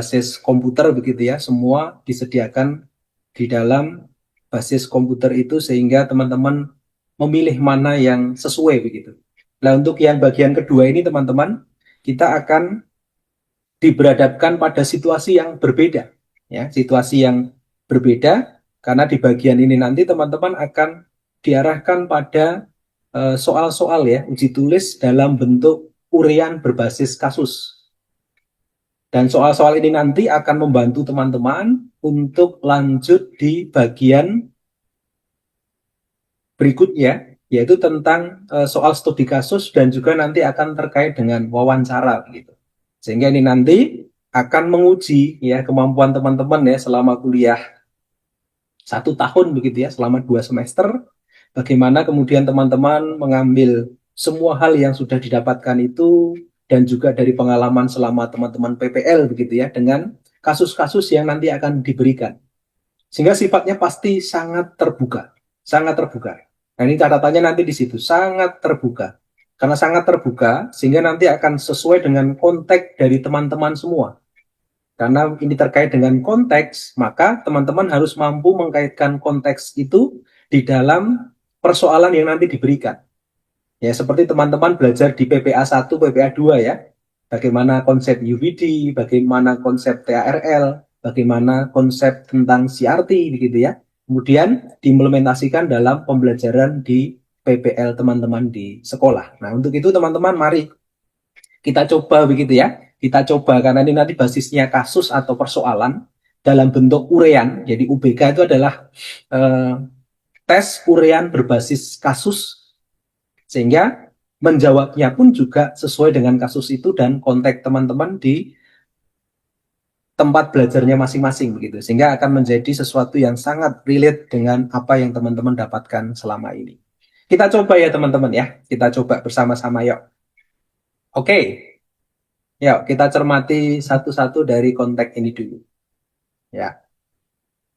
basis komputer begitu ya, semua disediakan di dalam basis komputer itu sehingga teman-teman memilih mana yang sesuai begitu. Nah, untuk yang bagian kedua ini teman-teman, kita akan diberhadapkan pada situasi yang berbeda ya, situasi yang berbeda karena di bagian ini nanti teman-teman akan diarahkan pada soal-soal ya, uji tulis dalam bentuk uraian berbasis kasus. Dan soal-soal ini nanti akan membantu teman-teman untuk lanjut di bagian berikutnya, yaitu tentang soal studi kasus dan juga nanti akan terkait dengan wawancara gitu. Sehingga ini nanti akan menguji ya kemampuan teman-teman ya selama kuliah 1 tahun begitu ya, selama 2 semester. Bagaimana kemudian teman-teman mengambil semua hal yang sudah didapatkan itu dan juga dari pengalaman selama teman-teman PPL begitu ya, dengan kasus-kasus yang nanti akan diberikan. Sehingga sifatnya pasti sangat terbuka, sangat terbuka. Nah, ini catatannya nanti di situ, sangat terbuka. Karena sangat terbuka, sehingga nanti akan sesuai dengan konteks dari teman-teman semua. Karena ini terkait dengan konteks, maka teman-teman harus mampu mengkaitkan konteks itu di dalam persoalan yang nanti diberikan. Ya, seperti teman-teman belajar di PPA 1, PPA 2 ya. Bagaimana konsep UVD, bagaimana konsep TARL, bagaimana konsep tentang CRT begitu ya. Kemudian diimplementasikan dalam pembelajaran di PPL teman-teman di sekolah. Nah, untuk itu teman-teman mari kita coba begitu ya. Kita coba karena ini nanti basisnya kasus atau persoalan dalam bentuk uraian. Jadi UBK itu adalah tes uraian berbasis kasus sehingga menjawabnya pun juga sesuai dengan kasus itu dan konteks teman-teman di tempat belajarnya masing-masing begitu. Sehingga akan menjadi sesuatu yang sangat relate dengan apa yang teman-teman dapatkan selama ini. Kita coba ya teman-teman ya. Kita coba bersama-sama yuk. Oke. Yuk, kita cermati satu-satu dari konteks ini dulu. Ya.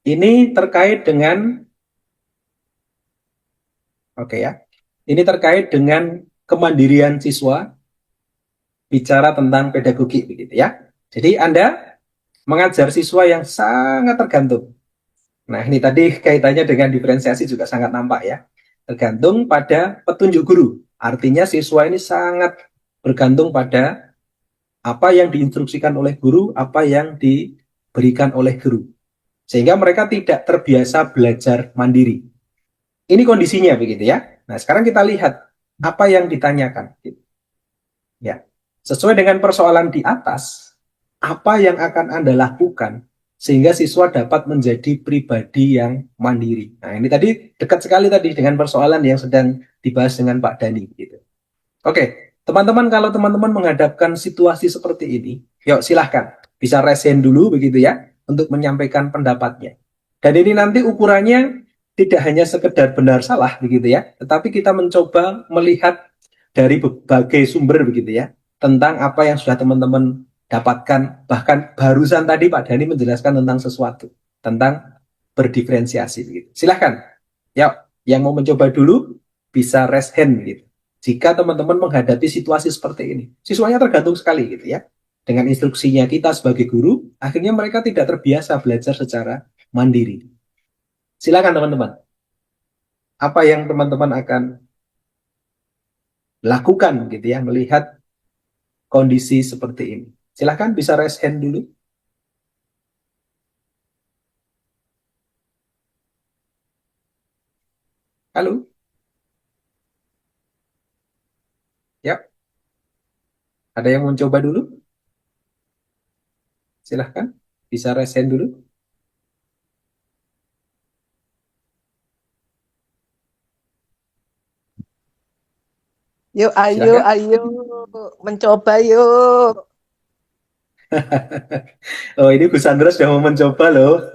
Ini terkait dengan ya. Ini terkait dengan kemandirian siswa bicara tentang pedagogi begitu ya. Jadi Anda mengajar siswa yang sangat tergantung. Nah, ini tadi kaitannya dengan diferensiasi juga sangat nampak ya. Tergantung pada petunjuk guru. Artinya siswa ini sangat bergantung pada apa yang diinstruksikan oleh guru, apa yang diberikan oleh guru. Sehingga mereka tidak terbiasa belajar mandiri. Ini kondisinya begitu ya. Nah, sekarang kita lihat apa yang ditanyakan. Ya, sesuai dengan persoalan di atas, apa yang akan Anda lakukan sehingga siswa dapat menjadi pribadi yang mandiri. Nah, ini tadi dekat sekali tadi dengan persoalan yang sedang dibahas dengan Pak Dani. Gitu. Oke, teman-teman kalau teman-teman menghadapkan situasi seperti ini, yuk silahkan bisa resen dulu begitu ya untuk menyampaikan pendapatnya. Dan ini nanti ukurannya tidak hanya sekedar benar salah begitu ya, tetapi kita mencoba melihat dari berbagai sumber begitu ya tentang apa yang sudah teman-teman dapatkan. Bahkan barusan tadi Pak Dani menjelaskan tentang sesuatu, tentang berdiferensiasi begitu. Silahkan, yuk yang mau mencoba dulu bisa raise hand gitu. Jika teman-teman menghadapi situasi seperti ini, siswanya tergantung sekali gitu ya. Dengan instruksinya kita sebagai guru, akhirnya mereka tidak terbiasa belajar secara mandiri. Silakan teman-teman. Apa yang teman-teman akan lakukan gitu ya, melihat kondisi seperti ini. Silakan bisa raise hand dulu. Halo? Ya, ada yang mau coba dulu? Silahkan, bisa raise hand dulu. Yuk, ayo, Silahkan. ayo, mencoba yuk. Oh, ini Bu Sandra sudah mau mencoba loh.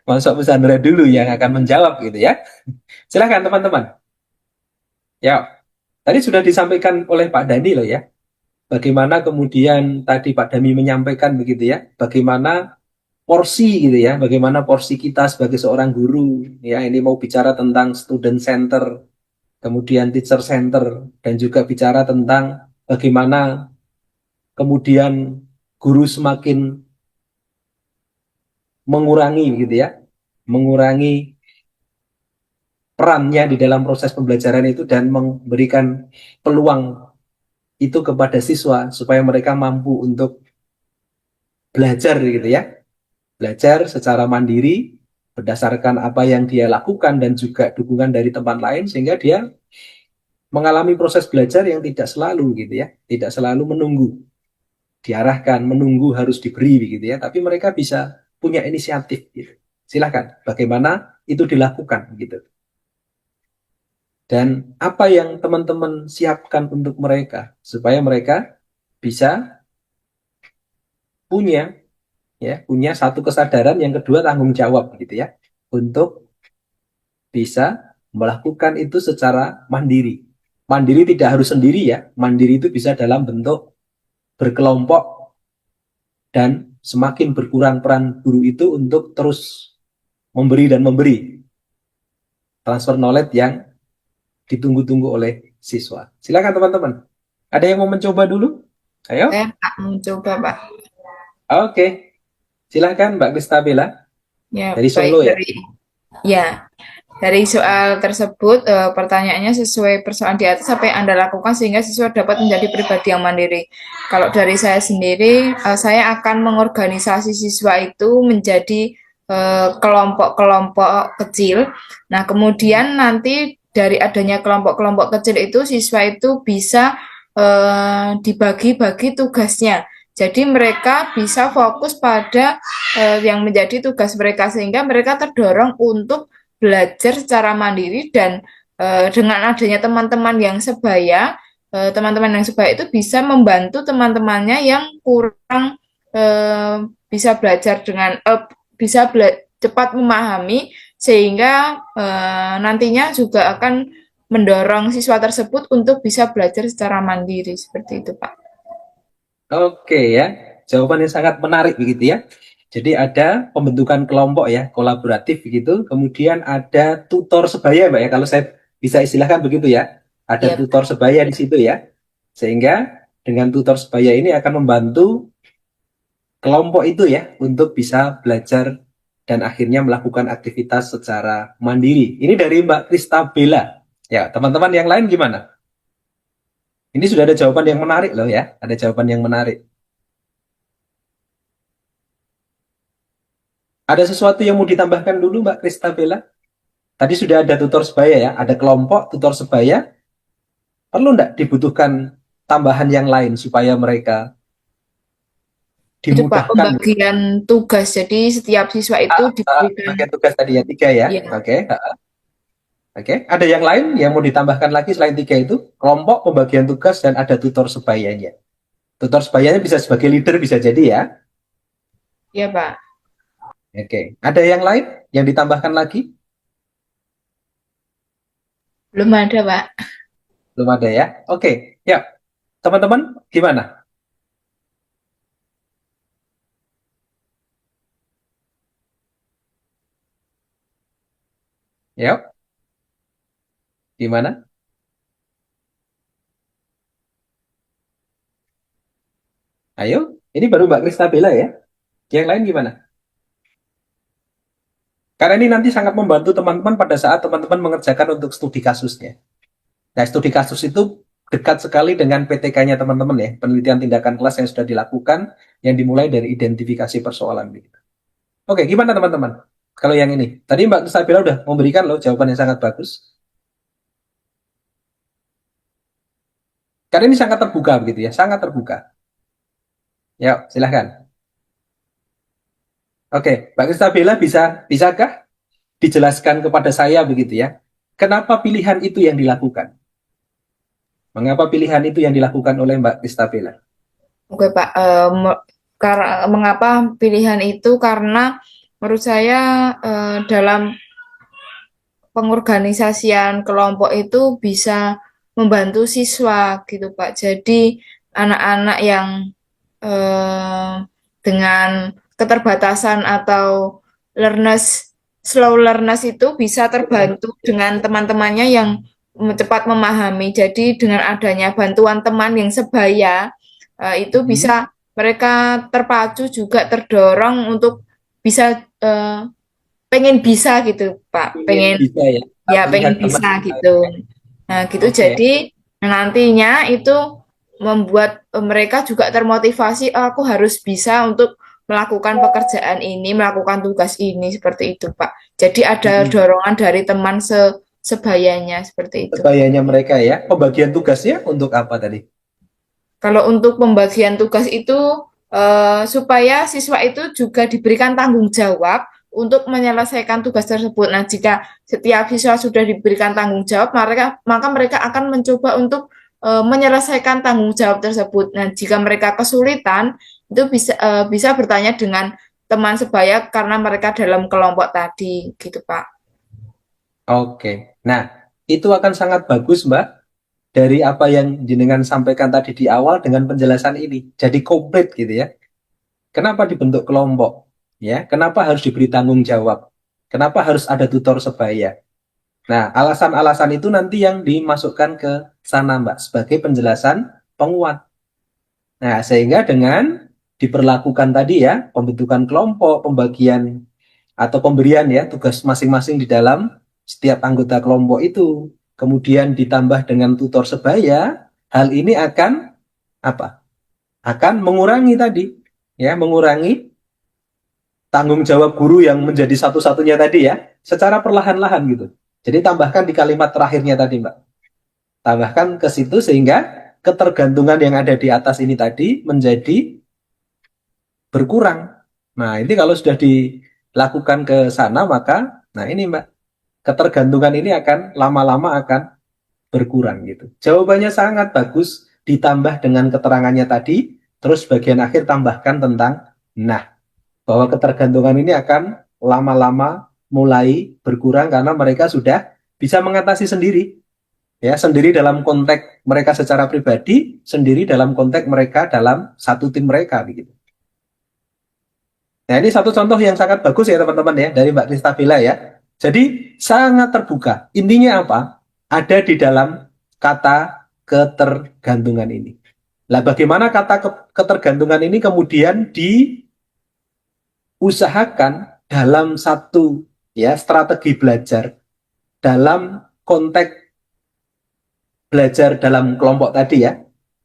Masuk Bu Sandra dulu yang akan menjawab gitu ya. Silahkan teman-teman. Ya, tadi sudah disampaikan oleh Pak Dani loh ya. Bagaimana kemudian tadi Pak Dani menyampaikan begitu ya. Bagaimana porsi gitu ya. Bagaimana porsi kita sebagai seorang guru. Ya, ini mau bicara tentang student center, kemudian teacher center, dan juga bicara tentang bagaimana kemudian guru semakin mengurangi gitu ya, mengurangi perannya di dalam proses pembelajaran itu dan memberikan peluang itu kepada siswa supaya mereka mampu untuk belajar gitu ya, belajar secara mandiri berdasarkan apa yang dia lakukan dan juga dukungan dari teman lain sehingga dia mengalami proses belajar yang tidak selalu gitu ya, tidak selalu menunggu diarahkan, menunggu harus diberi gitu ya, tapi mereka bisa punya inisiatif gitu. Silahkan, bagaimana itu dilakukan gitu. Dan apa yang teman-teman siapkan untuk mereka supaya mereka bisa punya punya satu kesadaran, yang kedua tanggung jawab gitu ya, untuk bisa melakukan itu secara mandiri. Mandiri tidak harus sendiri ya, mandiri itu bisa dalam bentuk berkelompok dan semakin berkurang peran guru itu untuk terus memberi dan memberi transfer knowledge yang ditunggu-tunggu oleh siswa. Silakan teman-teman. Ada yang mau mencoba dulu? Ayo. Saya nggak mencoba, Pak. Oke. Silakan Mbak Kristabella Ya, dari baik Solo ya. Dari soal tersebut, pertanyaannya sesuai persoalan di atas apa yang Anda lakukan sehingga siswa dapat menjadi pribadi yang mandiri. Kalau dari saya sendiri, saya akan mengorganisasi siswa itu menjadi kelompok-kelompok kecil. Nah, kemudian nanti dari adanya kelompok-kelompok kecil itu, siswa itu bisa dibagi-bagi tugasnya. Jadi mereka bisa fokus pada yang menjadi tugas mereka sehingga mereka terdorong untuk belajar secara mandiri dan dengan adanya teman-teman yang sebaya, teman-teman yang sebaya itu bisa membantu teman-temannya yang kurang bisa belajar dengan cepat memahami sehingga nantinya juga akan mendorong siswa tersebut untuk bisa belajar secara mandiri seperti itu, Pak. Oke ya, jawabannya sangat menarik begitu ya. Jadi ada pembentukan kelompok ya, kolaboratif begitu. Kemudian ada tutor sebaya, Mbak ya. Kalau saya bisa istilahkan begitu ya. Ada Yep. tutor sebaya di situ ya. Sehingga dengan tutor sebaya ini akan membantu kelompok itu ya untuk bisa belajar dan akhirnya melakukan aktivitas secara mandiri. Ini dari Mbak Kristabella. Ya, teman-teman yang lain gimana? Ini sudah ada jawaban yang menarik loh ya. Ada jawaban yang menarik. Ada sesuatu yang mau ditambahkan dulu Mbak Kristabella? Tadi sudah ada tutor sebaya ya, ada kelompok tutor sebaya. Perlu enggak dibutuhkan tambahan yang lain supaya mereka Itu Pak, dimudahkan? pembagian tugas. Jadi setiap siswa itu diberikan Bagian tugas tadi ya, 3 ya. ya, Oke. Oke. Ada yang lain yang mau ditambahkan lagi selain 3 itu? Kelompok, pembagian tugas, dan ada tutor sebayanya. Tutor sebayanya bisa sebagai leader, bisa jadi ya. ya Pak. Oke. Ada yang lain yang ditambahkan lagi? Belum ada, Pak. Belum ada ya. Oke. Ya. Teman-teman, gimana? Ya. Gimana? Ayo. Ini baru Mbak Kristabella ya. Yang lain gimana? Karena ini nanti sangat membantu teman-teman pada saat teman-teman mengerjakan untuk studi kasusnya. Nah, studi kasus itu dekat sekali dengan PTK-nya teman-teman ya, penelitian tindakan kelas yang sudah dilakukan, yang dimulai dari identifikasi persoalan. Oke, gimana teman-teman? Kalau yang ini, tadi Mbak Sabila udah memberikan loh jawaban yang sangat bagus. Karena ini sangat terbuka begitu ya, sangat terbuka. Ya, silahkan. Oke, Mbak Sabila bisakah dijelaskan kepada saya begitu ya, kenapa pilihan itu yang dilakukan? Mengapa pilihan itu yang dilakukan oleh Mbak Kristabella? Oke, Pak. Mengapa pilihan itu? Karena menurut saya dalam pengorganisasian kelompok itu bisa membantu siswa gitu, Pak. Jadi anak-anak yang dengan keterbatasan atau slow learners itu bisa terbantu dengan teman-temannya yang cepat memahami. Jadi dengan adanya bantuan teman yang sebaya, itu bisa mereka terpacu juga terdorong untuk bisa pengen bisa gitu Pak, pengen Bisa ya, ya melihat pengen teman. bisa gitu. Nah, gitu Oke. jadi nantinya itu membuat mereka juga termotivasi, "Oh, aku harus bisa untuk melakukan pekerjaan ini, melakukan tugas ini seperti itu, Pak. Jadi ada Mm-mm. dorongan dari teman sebayanya seperti itu. Sebayanya mereka ya. Pembagian tugasnya untuk apa tadi? Kalau untuk pembagian tugas itu supaya siswa itu juga diberikan tanggung jawab untuk menyelesaikan tugas tersebut. Nah, jika setiap siswa sudah diberikan tanggung jawab, maka mereka akan mencoba untuk menyelesaikan tanggung jawab tersebut. Nah, jika mereka kesulitan, itu bisa bertanya dengan teman sebaya karena mereka dalam kelompok tadi, gitu Pak. Oke. Nah, itu akan sangat bagus, Mbak, dari apa yang jenengan sampaikan tadi di awal dengan penjelasan ini. Jadi komplit gitu ya. Kenapa dibentuk kelompok? Ya, kenapa harus diberi tanggung jawab? Kenapa harus ada tutor sebaya? Nah, alasan-alasan itu nanti yang dimasukkan ke sana, Mbak, sebagai penjelasan penguat. Nah, sehingga dengan diperlakukan tadi ya, pembentukan kelompok, pembagian atau pemberian ya tugas masing-masing di dalam setiap anggota kelompok itu, kemudian ditambah dengan tutor sebaya, hal ini akan apa? Akan mengurangi tadi, ya, mengurangi tanggung jawab guru yang menjadi satu-satunya tadi ya, secara perlahan-lahan gitu. Jadi tambahkan di kalimat terakhirnya tadi, Mbak. Tambahkan ke situ sehingga ketergantungan yang ada di atas ini tadi menjadi berkurang. Nah, ini kalau sudah dilakukan ke sana maka, nah ini Mbak, ketergantungan ini akan lama-lama akan berkurang gitu. Jawabannya sangat bagus, ditambah dengan keterangannya tadi, terus bagian akhir tambahkan tentang, nah, bahwa ketergantungan ini akan lama-lama mulai berkurang karena mereka sudah bisa mengatasi sendiri. Ya, sendiri dalam konteks mereka secara pribadi, sendiri dalam konteks mereka dalam satu tim mereka begitu. Nah, ini satu contoh yang sangat bagus ya teman-teman ya dari Mbak Kristabella ya. Jadi sangat terbuka. Intinya apa? Ada di dalam kata ketergantungan ini. Lah bagaimana kata ketergantungan ini kemudian diusahakan dalam satu ya strategi belajar dalam konteks belajar dalam kelompok tadi ya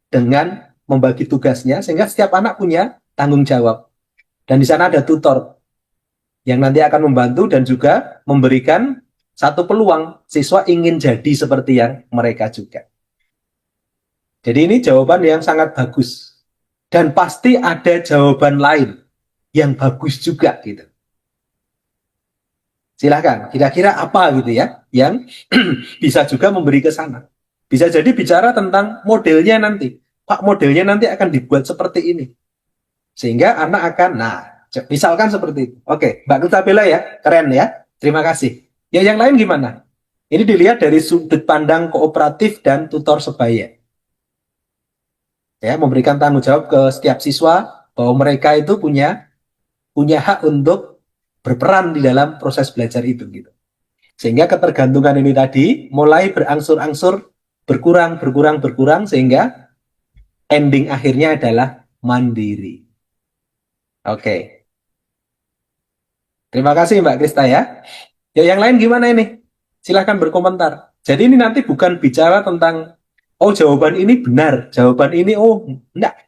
dengan membagi tugasnya sehingga setiap anak punya tanggung jawab. Dan di sana ada tutor yang nanti akan membantu dan juga memberikan satu peluang siswa ingin jadi seperti yang mereka juga. Jadi ini jawaban yang sangat bagus. Dan pasti ada jawaban lain yang bagus juga gitu. Silahkan, kira-kira apa gitu ya yang bisa juga memberi ke sana. Bisa jadi bicara tentang modelnya nanti. Pak, modelnya nanti akan dibuat seperti ini. Sehingga anak akan, nah, misalkan seperti itu. Oke, Mbak Kristabella ya, keren ya. Terima kasih. Ya, yang lain gimana? Ini dilihat dari sudut pandang kooperatif dan tutor sebaya. Ya, memberikan tanggung jawab ke setiap siswa bahwa mereka itu punya hak untuk berperan di dalam proses belajar itu gitu. Sehingga ketergantungan ini tadi mulai berangsur-angsur berkurang sehingga ending akhirnya adalah mandiri. Oke. Terima kasih Mbak Krista ya. Ya yang lain gimana ini? Silahkan berkomentar. Jadi ini nanti bukan bicara tentang oh jawaban ini benar, jawaban ini oh enggak.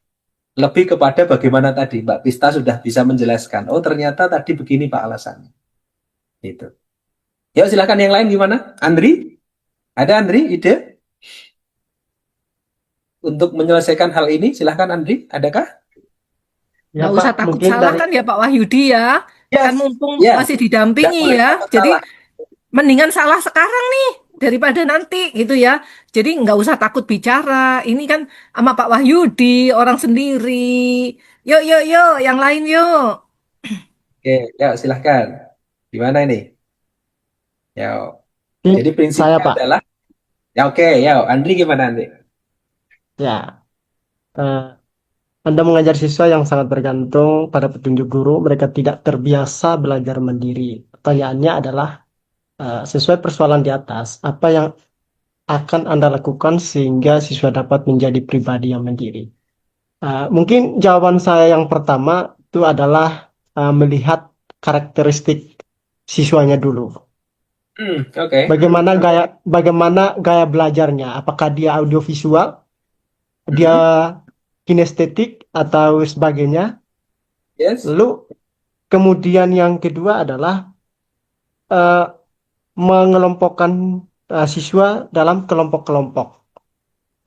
Lebih kepada bagaimana tadi Mbak Krista sudah bisa menjelaskan. Oh ternyata tadi begini Pak alasannya. Gitu. Ya silahkan yang lain gimana? Andri? Ada Andri ide untuk menyelesaikan hal ini? Silahkan Andri, adakah? Ya, Nggak usah Pak, takut mungkin salah dari kan ya Pak Wahyudi ya. Yes. Kan mumpung Ya. masih Tidak didampingi boleh ya. takut Jadi salah. mendingan salah sekarang nih daripada nanti gitu ya. Jadi nggak usah takut bicara. Ini kan sama Pak Wahyudi orang sendiri. Yuk, yuk, yuk, yang lain yuk. Oke, ya silahkan. Gimana ini? Ya. Mungkin Jadi saya, prinsipnya Pak. adalah ya oke, ya Andri gimana Andri? Ya, eh, Anda mengajar siswa yang sangat bergantung pada petunjuk guru, mereka tidak terbiasa belajar mandiri. Pertanyaannya adalah, sesuai persoalan di atas, apa yang akan Anda lakukan sehingga siswa dapat menjadi pribadi yang mandiri? Mungkin jawaban saya yang pertama itu adalah melihat karakteristik siswanya dulu. Oke. Bagaimana gaya belajarnya? Apakah dia audiovisual, dia kinestetik atau sebagainya? Yes. Lalu kemudian yang kedua adalah eh, mengelompokkan siswa dalam kelompok-kelompok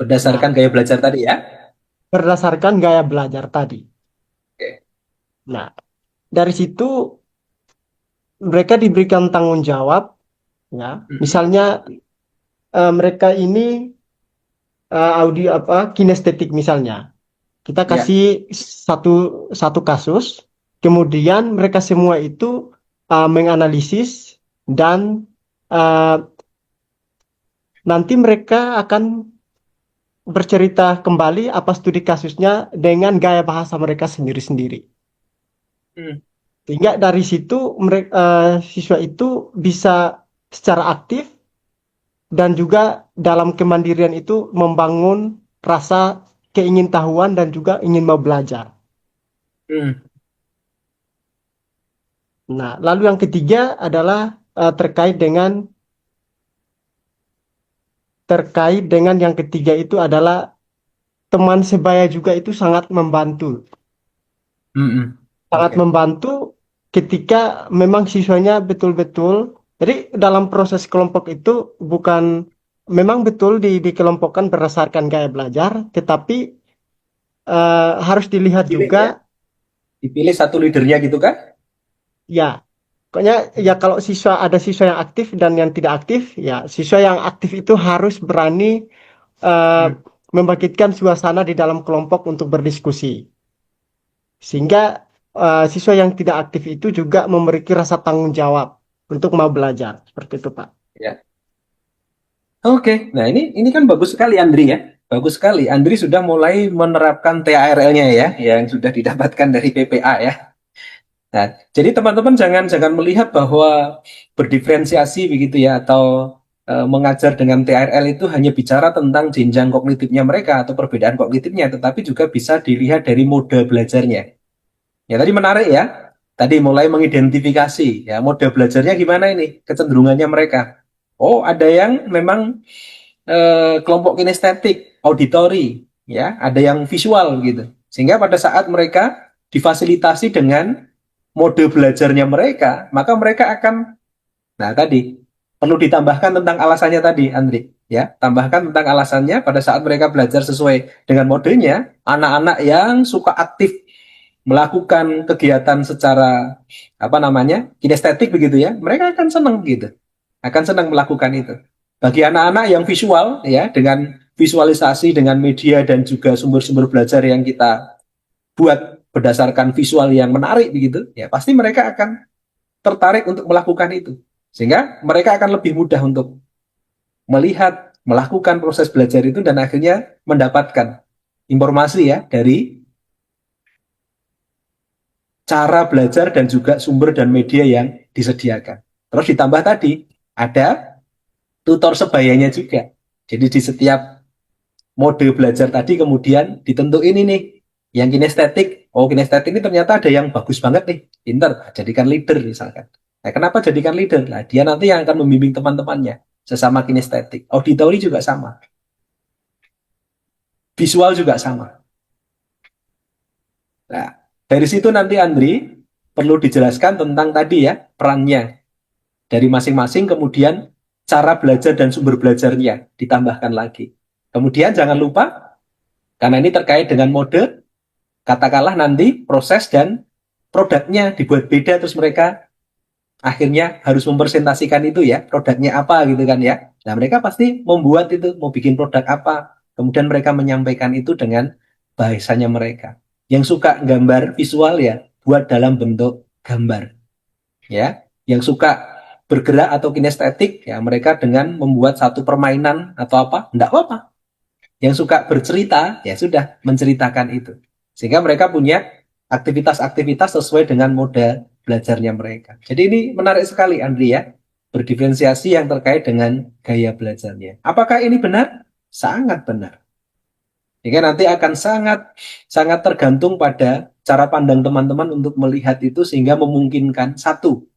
Berdasarkan gaya belajar tadi ya. berdasarkan gaya belajar tadi. Oke. Nah, dari situ mereka diberikan tanggung jawab, ya. Misalnya mereka ini kinestetik misalnya. Kita Ya. kasih satu kasus, kemudian mereka semua itu menganalisis dan nanti mereka akan bercerita kembali apa studi kasusnya dengan gaya bahasa mereka sendiri-sendiri. Sehingga dari situ siswa itu bisa secara aktif dan juga dalam kemandirian itu membangun rasa keingintahuan dan juga ingin mau belajar. Nah, lalu yang ketiga adalah terkait dengan yang ketiga itu adalah teman sebaya juga itu sangat membantu. Sangat Oke. membantu ketika memang siswanya betul-betul. Jadi dalam proses kelompok itu memang betul dikelompokkan berdasarkan gaya belajar, tetapi harus dilihat Dipilih juga ya. Dipilih satu leadernya gitu kan? ya. Pokoknya ya kalau ada siswa yang aktif dan yang tidak aktif, ya siswa yang aktif itu harus berani membangkitkan suasana di dalam kelompok untuk berdiskusi. Sehingga siswa yang tidak aktif itu juga memiliki rasa tanggung jawab untuk mau belajar. Seperti itu, Pak. Ya. Oke. Nah, ini kan bagus sekali Andri ya. Bagus sekali. Andri sudah mulai menerapkan TARL-nya ya, yang sudah didapatkan dari PPA ya. Nah, jadi teman-teman jangan melihat bahwa berdiferensiasi begitu ya atau mengajar dengan TRL itu hanya bicara tentang jenjang kognitifnya mereka atau perbedaan kognitifnya, tetapi juga bisa dilihat dari mode belajarnya. Ya tadi menarik ya. Tadi mulai mengidentifikasi ya mode belajarnya gimana ini, kecenderungannya mereka. Oh, ada yang memang kelompok kinestetik, auditori, ya, ada yang visual gitu. Sehingga pada saat mereka difasilitasi dengan mode belajarnya mereka, maka mereka akan, nah tadi, perlu ditambahkan tentang alasannya tadi, Andri. Ya, tambahkan tentang alasannya pada saat mereka belajar sesuai dengan modenya, anak-anak yang suka aktif melakukan kegiatan secara, kinestetik begitu ya, mereka akan senang gitu. Akan senang melakukan itu. Bagi anak-anak yang visual, ya, dengan visualisasi, dengan media dan juga sumber-sumber belajar yang kita buat berdasarkan visual yang menarik begitu, ya pasti mereka akan tertarik untuk melakukan itu. Sehingga mereka akan lebih mudah untuk melihat, melakukan proses belajar itu dan akhirnya mendapatkan informasi ya dari cara belajar dan juga sumber dan media yang disediakan. Terus ditambah tadi ada tutor sebayanya juga. Jadi di setiap mode belajar tadi kemudian ditentuin ini yang kinestetik. Oh, kinestetik ini ternyata ada yang bagus banget nih, pinter, jadikan leader misalkan. Nah, kenapa jadikan leader? Nah, dia nanti yang akan membimbing teman-temannya sesama kinestetik. Auditori juga sama. Visual juga sama. Nah, dari situ nanti Andri perlu dijelaskan tentang tadi ya, perannya dari masing-masing, kemudian cara belajar dan sumber belajarnya ditambahkan lagi. Kemudian jangan lupa, karena ini terkait dengan mode, katakanlah nanti proses dan produknya dibuat beda, terus mereka akhirnya harus mempresentasikan itu ya, produknya apa gitu kan ya. Nah mereka pasti membuat itu, mau bikin produk apa, kemudian mereka menyampaikan itu dengan bahasanya mereka. Yang suka gambar visual ya, buat dalam bentuk gambar. Ya, yang suka bergerak atau kinestetik ya mereka dengan membuat satu permainan atau apa, enggak apa-apa. Yang suka bercerita ya sudah menceritakan itu. Sehingga mereka punya aktivitas-aktivitas sesuai dengan mode belajarnya mereka. Jadi ini menarik sekali Andri ya, berdiferensiasi yang terkait dengan gaya belajarnya. Apakah ini benar? Sangat benar. Sehingga nanti akan sangat tergantung pada cara pandang teman-teman untuk melihat itu sehingga memungkinkan satu,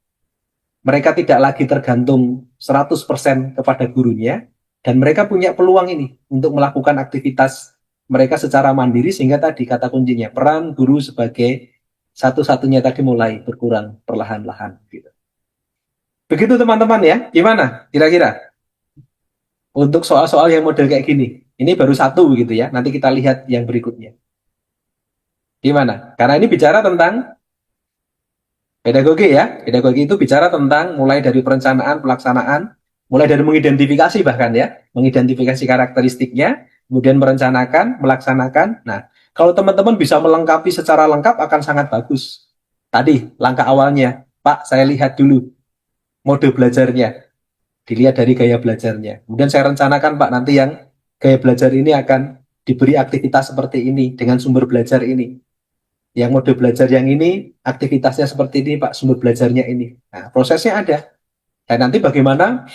mereka tidak lagi tergantung 100% kepada gurunya dan mereka punya peluang ini untuk melakukan aktivitas mereka secara mandiri sehingga tadi kata kuncinya peran guru sebagai satu-satunya tadi mulai berkurang perlahan-lahan gitu. Begitu teman-teman ya. Gimana kira-kira untuk soal-soal yang model kayak gini? Ini baru satu begitu ya. Nanti kita lihat yang berikutnya. Gimana? Karena ini bicara tentang pedagogi ya. Pedagogi itu bicara tentang mulai dari perencanaan, pelaksanaan, mulai dari mengidentifikasi bahkan ya, mengidentifikasi karakteristiknya, kemudian merencanakan, melaksanakan. Nah, kalau teman-teman bisa melengkapi secara lengkap akan sangat bagus. Tadi langkah awalnya, Pak, saya lihat dulu mode belajarnya, dilihat dari gaya belajarnya. Kemudian saya rencanakan Pak, nanti yang gaya belajar ini akan diberi aktivitas seperti ini dengan sumber belajar ini. Yang mode belajar yang ini, aktivitasnya seperti ini, Pak, sumber belajarnya ini. Nah, prosesnya ada. Dan nanti bagaimana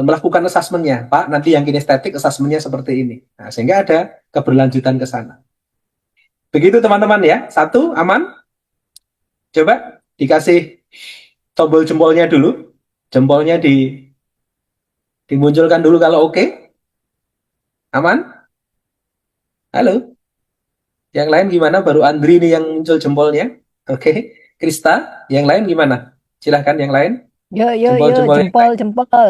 melakukan asesmennya, Pak, nanti yang kinestetik asesmennya seperti ini. Nah, sehingga ada keberlanjutan ke sana. Begitu teman-teman ya. Satu, aman? Coba dikasih tombol jempolnya dulu. Jempolnya dimunculkan dulu kalau oke. Aman? Halo? Yang lain gimana? Baru Andri nih yang muncul jempolnya. Oke. Krista, yang lain gimana? Silahkan yang lain. Yo, yo, yo, Jempol-jempol yang jempol, lain. jempol,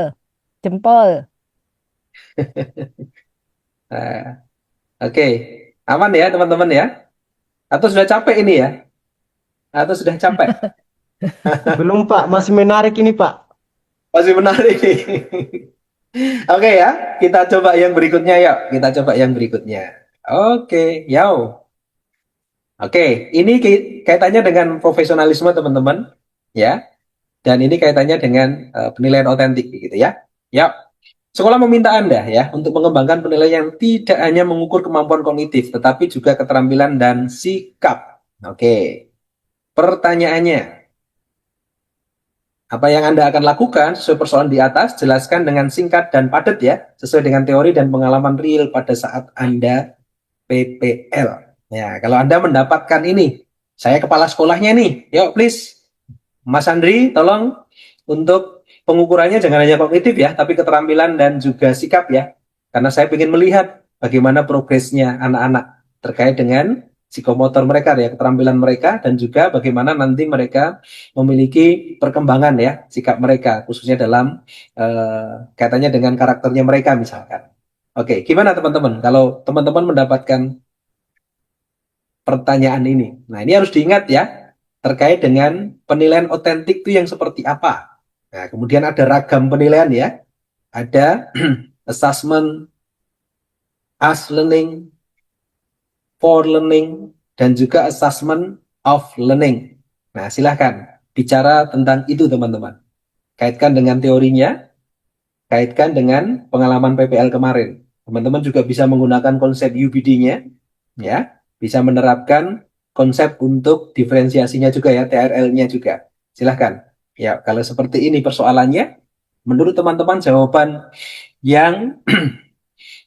jempol. Nah, oke. Aman ya teman-teman ya? Atau sudah capek ini ya? Atau sudah capek? Belum Pak, masih menarik ini Pak. Masih menarik. Oke ya, kita coba yang berikutnya yuk. Kita coba yang berikutnya. Oke, yau. Oke, ini kaitannya dengan profesionalisme teman-teman, ya. Dan ini kaitannya dengan penilaian otentik, gitu ya. Yap. Sekolah meminta Anda ya untuk mengembangkan penilaian yang tidak hanya mengukur kemampuan kognitif, tetapi juga keterampilan dan sikap. Oke. Pertanyaannya, apa yang Anda akan lakukan sesuai persoalan di atas? Jelaskan dengan singkat dan padat ya, sesuai dengan teori dan pengalaman real pada saat Anda PPL. Ya, kalau Anda mendapatkan ini, saya kepala sekolahnya nih, yuk please, Mas Andri, tolong untuk pengukurannya jangan hanya kognitif ya, tapi keterampilan dan juga sikap ya. Karena saya ingin melihat bagaimana progresnya anak-anak terkait dengan psikomotor mereka ya, keterampilan mereka dan juga bagaimana nanti mereka memiliki perkembangan ya sikap mereka khususnya dalam kaitannya dengan karakternya mereka misalkan. Oke, gimana teman-teman? Kalau teman-teman mendapatkan pertanyaan ini, nah ini harus diingat ya terkait dengan penilaian otentik itu yang seperti apa. Nah, kemudian ada ragam penilaian ya, ada assessment, as learning, for learning, dan juga assessment of learning. Nah, silahkan bicara tentang itu teman-teman. Kaitkan dengan teorinya, kaitkan dengan pengalaman PPL kemarin. Teman-teman juga bisa menggunakan konsep UBD-nya, ya, bisa menerapkan konsep untuk diferensiasinya juga ya, TRL-nya juga. Silahkan. Ya, kalau seperti ini persoalannya, menurut teman-teman jawaban yang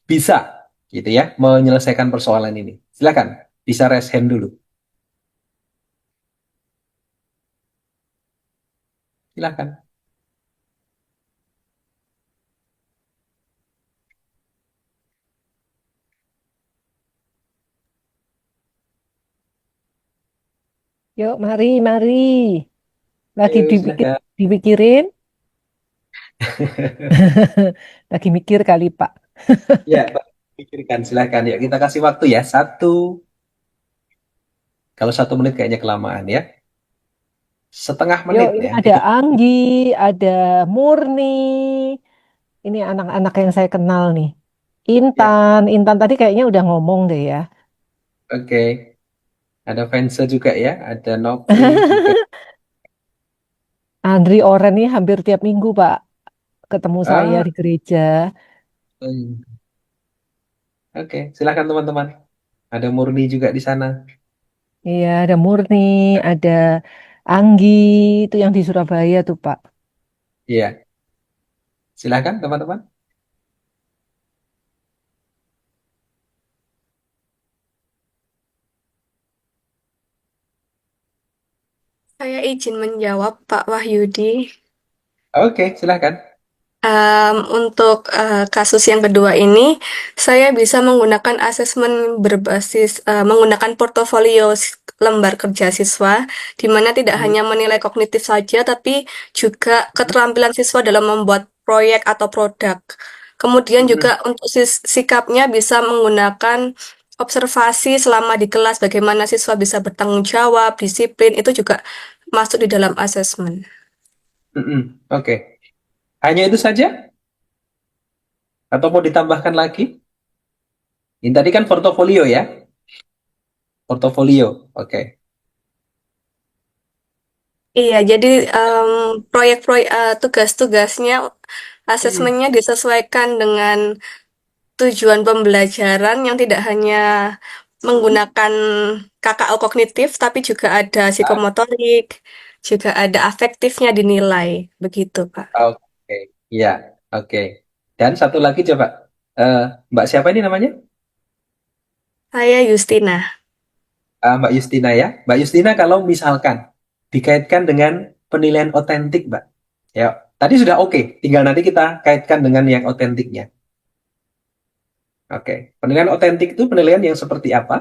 bisa gitu ya menyelesaikan persoalan ini. Silakan, bisa raise hand dulu. Silakan. Yuk, mari, mari. Lagi Ayo, silakan. dipikirin. Lagi mikir kali, Pak. Ya, Pak, pikirkan silakan. Ya, kita kasih waktu ya. Kalau 1 menit kayaknya kelamaan ya. Setengah Yuk, menit ini ya. ada Anggi, ada Murni. Ini anak-anak yang saya kenal nih. Ya, Intan tadi kayaknya udah ngomong deh ya. oke. Ada Vensa juga ya. Ada Nopri juga. Andri Oren nih hampir tiap minggu, Pak, ketemu saya Ah, di gereja. hmm. Oke, silakan teman-teman. Ada Murni juga di sana. Iya, ada Murni, ada Anggi, itu yang di Surabaya tuh, Pak. Iya, silakan teman-teman. Saya izin menjawab, Pak Wahyudi. Oke, silakan. Untuk kasus yang kedua ini, saya bisa menggunakan asesmen berbasis menggunakan portofolio lembar kerja siswa, di mana tidak Hmm, hanya menilai kognitif saja, tapi juga keterampilan siswa dalam membuat proyek atau produk. Kemudian hmm, juga untuk sikapnya bisa menggunakan observasi selama di kelas, bagaimana siswa bisa bertanggung jawab, disiplin, itu juga masuk di dalam asesmen. Oke. Hanya itu saja? Atau mau ditambahkan lagi? Ini tadi kan portofolio ya? Portofolio. Oke. Iya, jadi proyek-proyek tugas-tugasnya, Hmm. asesmennya disesuaikan dengan tujuan pembelajaran yang tidak hanya menggunakan KKO kognitif, tapi juga ada Ah, psikomotorik, juga ada afektifnya dinilai, begitu, Pak. oke. Iya, oke. Dan satu lagi coba. Eh, Mbak siapa ini namanya? Saya Justina. Mbak Justina ya. Mbak Justina kalau misalkan dikaitkan dengan penilaian otentik, Mbak. Ya, tadi sudah oke. Tinggal nanti kita kaitkan dengan yang otentiknya. Oke. Penilaian otentik itu penilaian yang seperti apa?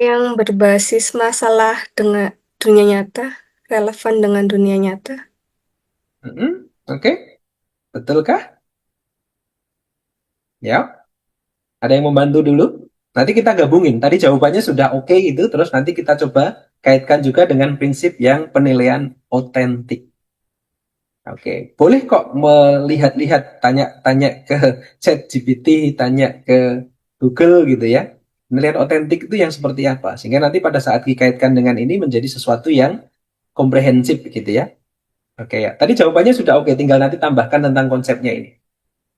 Yang berbasis masalah dengan dunia nyata, relevan dengan dunia nyata. Oke. Betulkah? Ya. Ada yang membantu dulu? Nanti kita gabungin. Tadi jawabannya sudah oke gitu, terus nanti kita coba kaitkan juga dengan prinsip yang penilaian otentik. Oke, boleh kok melihat-lihat, tanya-tanya ke ChatGPT, tanya ke Google gitu ya. Penilaian otentik itu yang seperti apa? Sehingga nanti pada saat dikaitkan dengan ini menjadi sesuatu yang komprehensif gitu ya. Oke ya, tadi jawabannya sudah oke, tinggal nanti tambahkan tentang konsepnya ini.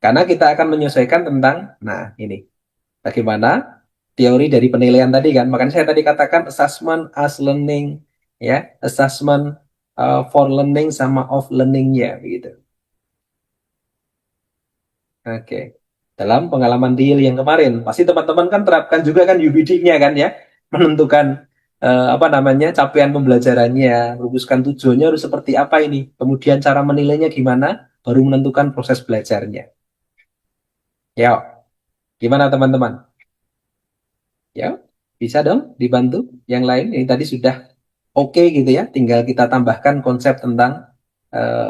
Karena kita akan menyesuaikan tentang, nah ini. Bagaimana teori dari penilaian tadi kan. Makanya saya tadi katakan assessment as learning, ya, assessment for learning sama of learning-nya begitu. Oke. Dalam pengalaman real yang kemarin, pasti teman-teman kan terapkan juga kan UBD-nya kan ya, menentukan apa namanya capaian pembelajarannya, rumuskan tujuannya harus seperti apa ini, kemudian cara menilainya gimana, baru menentukan proses belajarnya. Ya, gimana teman-teman? Ya, bisa dong dibantu. Yang lain ini tadi sudah oke gitu ya. Tinggal kita tambahkan konsep tentang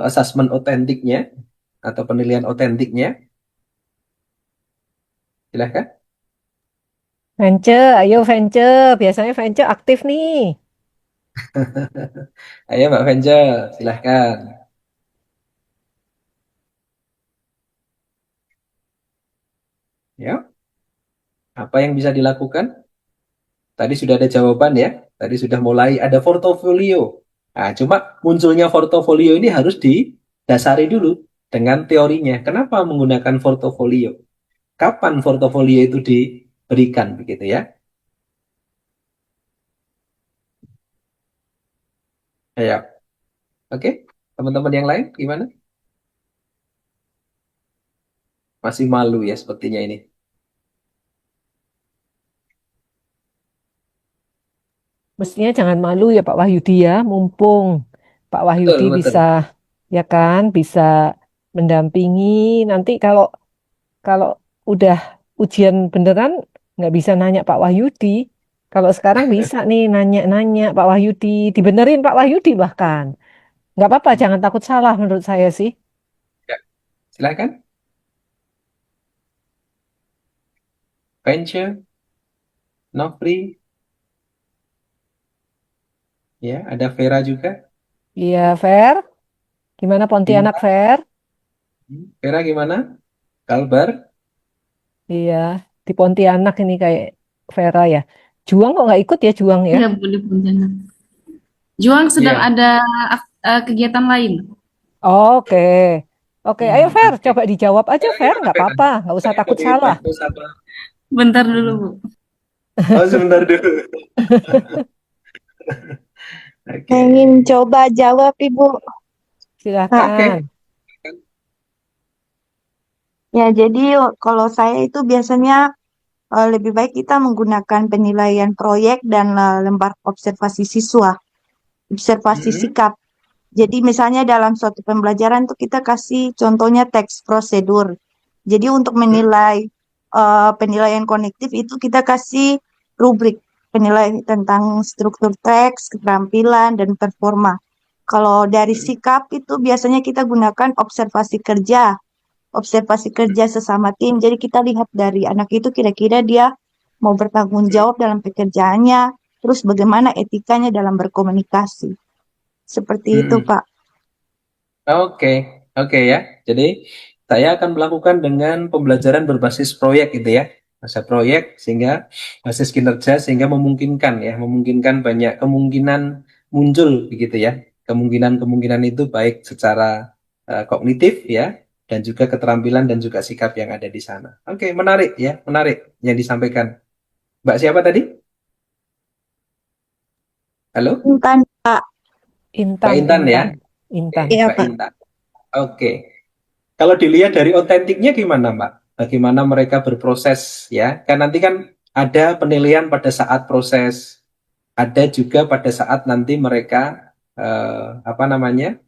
assessment otentiknya atau penilaian otentiknya. Silahkan. Vence, ayo Vence. Biasanya Vence aktif nih. Ayo Mbak Venja, silahkan. Ya, apa yang bisa dilakukan? Tadi sudah ada jawaban ya. Tadi sudah mulai ada portofolio. Nah, cuma munculnya portofolio ini harus didasari dulu dengan teorinya. Kenapa menggunakan portofolio? Kapan portofolio itu diberikan begitu ya? Ayo, oke. Teman-teman yang lain gimana? Masih malu ya sepertinya ini. Mestinya jangan malu ya Pak Wahyudi ya, mumpung Pak Wahyudi Betul, betul. bisa ya kan, bisa mendampingi. Nanti kalau kalau udah ujian beneran nggak bisa nanya Pak Wahyudi. Kalau sekarang bisa nih nanya-nanya Pak Wahyudi, dibenerin Pak Wahyudi bahkan. Nggak apa-apa, jangan takut salah menurut saya sih. Ya, silakan. Venture, Nofri, ya, ada Vera juga. Iya, Fer. Gimana Pontianak, Bima, Fer? Vera gimana? Kalbar, Iya, di Pontianak ini kayak Vera ya. Juang kok nggak ikut ya Juang ya? Iya, Bu, di Pontianak. Juang sedang iya. ada kegiatan lain. Oke. Oke, Ya, ayo Fer, Oke. coba dijawab aja Vera Fer, gimana nggak Vera? apa-apa, nggak usah Saya mau takut salah. dibantu sama. bentar dulu, Bu. Oh, sebentar dulu. Oke. Ingin coba jawab, Ibu. Kak, Silakan. Oke. ya jadi kalau saya itu biasanya lebih baik kita menggunakan penilaian proyek dan lembar observasi siswa, observasi Mm-mm. sikap. Jadi misalnya dalam suatu pembelajaran tuh kita kasih contohnya teks prosedur. Jadi untuk menilai penilaian kognitif itu kita kasih rubrik penilaian tentang struktur teks, keterampilan, dan performa. Kalau dari sikap itu biasanya kita gunakan observasi kerja sesama tim. Jadi kita lihat dari anak itu kira-kira dia mau bertanggung jawab dalam pekerjaannya, terus bagaimana etikanya dalam berkomunikasi. Seperti itu, Mm-mm. Pak. Oke, oke ya. Jadi saya akan melakukan dengan pembelajaran berbasis proyek gitu ya. Masa proyek sehingga basis kinerja sehingga memungkinkan banyak kemungkinan muncul begitu ya. Kemungkinan-kemungkinan itu baik secara kognitif ya dan juga keterampilan dan juga sikap yang ada di sana. Oke, menarik ya, menarik yang disampaikan. Mbak siapa tadi? Halo? Intan, Pak. Mbak Intan, Intan ya? Intan, Oke, Intan. Iya, Mbak Pak. Intan. Oke. Kalau dilihat dari otentiknya gimana, Mbak? Bagaimana mereka berproses ya? Kan nanti kan ada penilaian pada saat proses, ada juga pada saat nanti mereka apa namanya?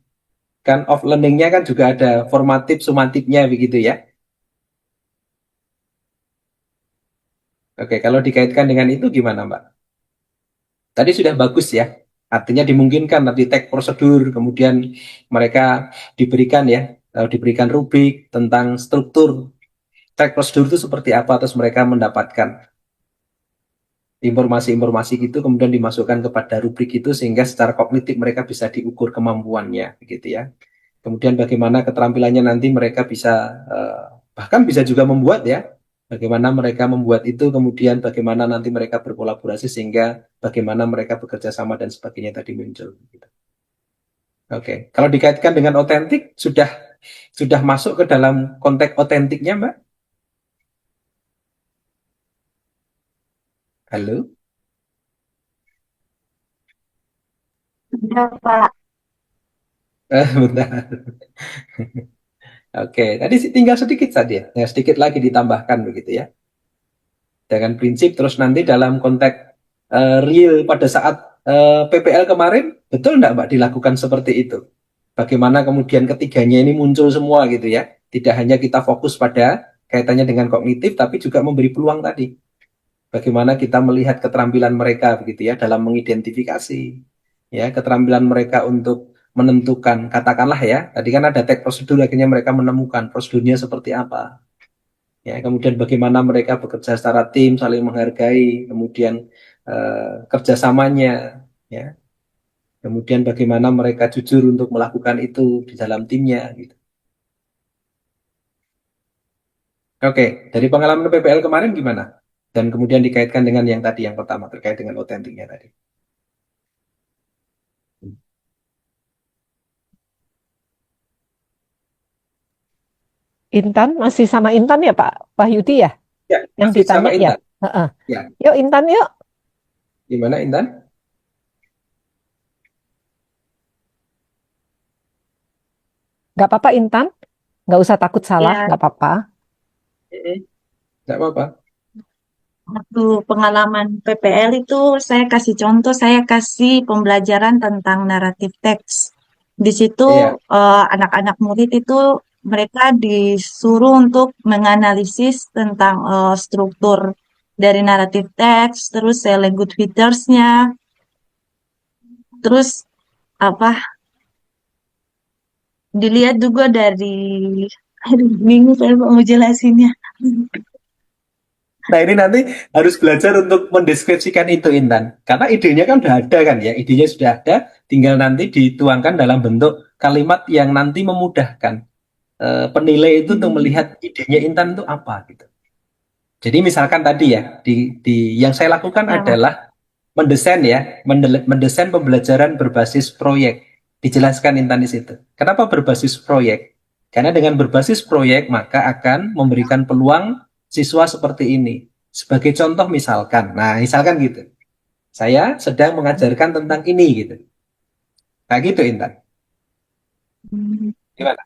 Kan off learning-nya kan juga ada formatif, sumatifnya begitu ya. Oke, kalau dikaitkan dengan itu gimana, Mbak? Tadi sudah bagus ya. Artinya dimungkinkan nanti tag prosedur, kemudian mereka diberikan rubrik tentang struktur tag prosedur itu seperti apa, terus mereka mendapatkan informasi-informasi gitu kemudian dimasukkan kepada rubrik itu sehingga secara kognitif mereka bisa diukur kemampuannya begitu ya. Kemudian bagaimana keterampilannya nanti mereka bisa bahkan bisa juga membuat ya. Bagaimana mereka membuat itu kemudian bagaimana nanti mereka berkolaborasi sehingga bagaimana mereka bekerja sama dan sebagainya tadi muncul gitu. Oke, kalau dikaitkan dengan otentik sudah masuk ke dalam konteks otentiknya, Mbak? Halo? Iya, Pak. Bentar. Oke, tadi tinggal sedikit saja, ya, sedikit lagi ditambahkan begitu ya. Dengan prinsip terus nanti dalam konteks real pada saat PPL kemarin, betul enggak Mbak dilakukan seperti itu? Bagaimana kemudian ketiganya ini muncul semua gitu ya. Tidak hanya kita fokus pada kaitannya dengan kognitif, tapi juga memberi peluang tadi. Bagaimana kita melihat keterampilan mereka begitu ya dalam mengidentifikasi ya keterampilan mereka untuk menentukan katakanlah ya tadi kan ada tag prosedur akhirnya mereka menemukan prosedurnya seperti apa ya kemudian bagaimana mereka bekerja secara tim saling menghargai kemudian kerjasamanya ya kemudian bagaimana mereka jujur untuk melakukan itu di dalam timnya gitu. Oke, dari pengalaman PPL kemarin gimana? Dan kemudian dikaitkan dengan yang tadi yang pertama terkait dengan otentiknya tadi. Intan masih sama Intan ya Pak Wahyudi ya? Ya, Yang masih sama ditanya ya? Intan. Heeh. Ya, Yuk Intan yuk. gimana Intan? Nggak apa-apa Intan. Nggak usah takut salah. Ya, Nggak apa-apa. Nggak apa-apa. waktu pengalaman PPL itu saya kasih contoh, saya kasih pembelajaran tentang naratif teks. Di situ Iya. anak-anak murid itu mereka disuruh untuk menganalisis tentang struktur dari naratif teks, terus language features-nya, terus apa dilihat juga dari, aduh bingung saya mau jelasinnya. Nah ini nanti harus belajar untuk mendeskripsikan itu Intan. Karena idenya kan udah ada kan ya. Idenya sudah ada, tinggal nanti dituangkan dalam bentuk kalimat yang nanti memudahkan penilai itu untuk melihat idenya Intan itu apa gitu. Jadi misalkan tadi ya, yang saya lakukan Ya, adalah mendesain ya, mendesain pembelajaran berbasis proyek. Dijelaskan Intan di situ. Kenapa berbasis proyek? Karena dengan berbasis proyek maka akan memberikan peluang siswa seperti ini. Sebagai contoh misalkan gitu. Saya sedang mengajarkan tentang ini gitu. Nah gitu Intan. hmm, Gimana?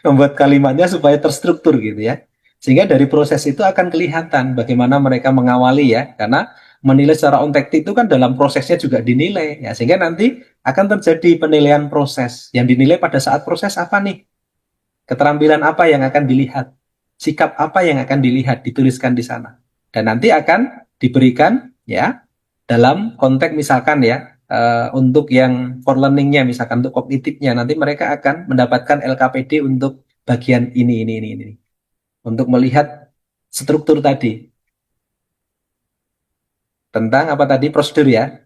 Membuat kalimatnya supaya terstruktur gitu ya. Sehingga dari proses itu akan kelihatan bagaimana mereka mengawali ya, karena menilai secara ontektik itu kan dalam prosesnya juga dinilai ya, sehingga nanti akan terjadi penilaian proses. Yang dinilai pada saat proses apa nih? Keterampilan apa yang akan dilihat? Sikap apa yang akan dilihat, dituliskan di sana. Dan nanti akan diberikan ya dalam konteks misalkan ya untuk yang for learning-nya, misalkan untuk kognitifnya, nanti mereka akan mendapatkan LKPD untuk bagian ini. Untuk melihat struktur tadi. Tentang apa tadi, prosedur ya.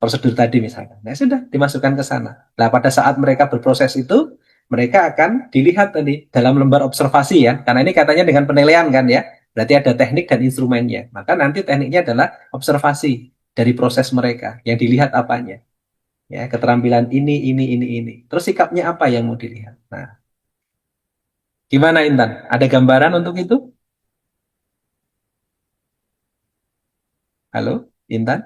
Prosedur tadi misalkan. Nah sudah dimasukkan ke sana. Nah pada saat mereka berproses itu, mereka akan dilihat tadi dalam lembar observasi ya. Karena ini katanya dengan penilaian kan ya. Berarti ada teknik dan instrumennya. Maka nanti tekniknya adalah observasi dari proses mereka. Yang dilihat apanya. Ya, keterampilan ini. Terus sikapnya apa yang mau dilihat. Nah, gimana Intan? Ada gambaran untuk itu? Halo, Intan?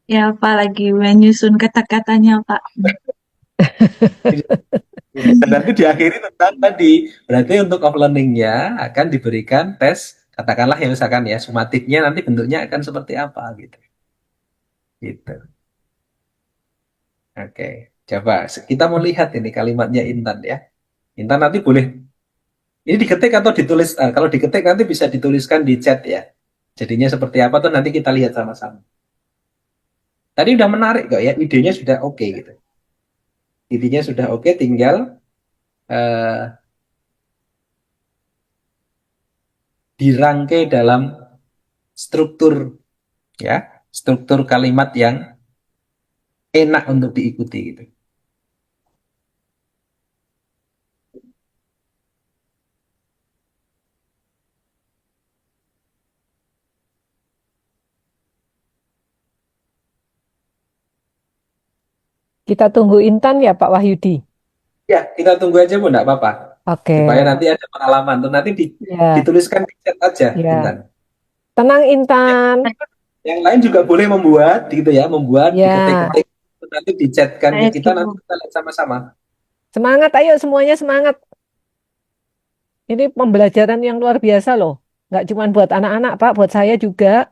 Ya, Pak, lagi menyusun kata-katanya, Pak. Dan nanti diakhiri tentang tadi. Berarti untuk off learning-nya akan diberikan tes, katakanlah ya misalkan ya, sumatifnya nanti bentuknya akan seperti apa gitu. Gitu. Oke, coba kita mau lihat ini kalimatnya Intan ya. Intan nanti boleh, ini diketik atau ditulis, kalau diketik nanti bisa dituliskan di chat ya. Jadinya seperti apa tuh nanti kita lihat sama-sama. Tadi udah menarik kok ya, idenya sudah oke gitu. Idenya sudah oke, tinggal dirangkai dalam struktur ya, struktur kalimat yang enak untuk diikuti gitu. Kita tunggu Intan ya Pak Wahyudi. Ya, kita tunggu aja Bu, enggak apa-apa. Oke. Supaya nanti ada pengalaman tuh nanti Ya, dituliskan di chat aja ya. Intan. Tenang Intan. Yang lain juga boleh membuat gitu ya, membuat Ya. diketik-ketik nanti dicatkan ke Baik, kita, Ibu. nanti kita lihat sama-sama. Semangat, ayo semuanya semangat. Ini pembelajaran yang luar biasa loh. Nggak cuma buat anak-anak, Pak, buat saya juga.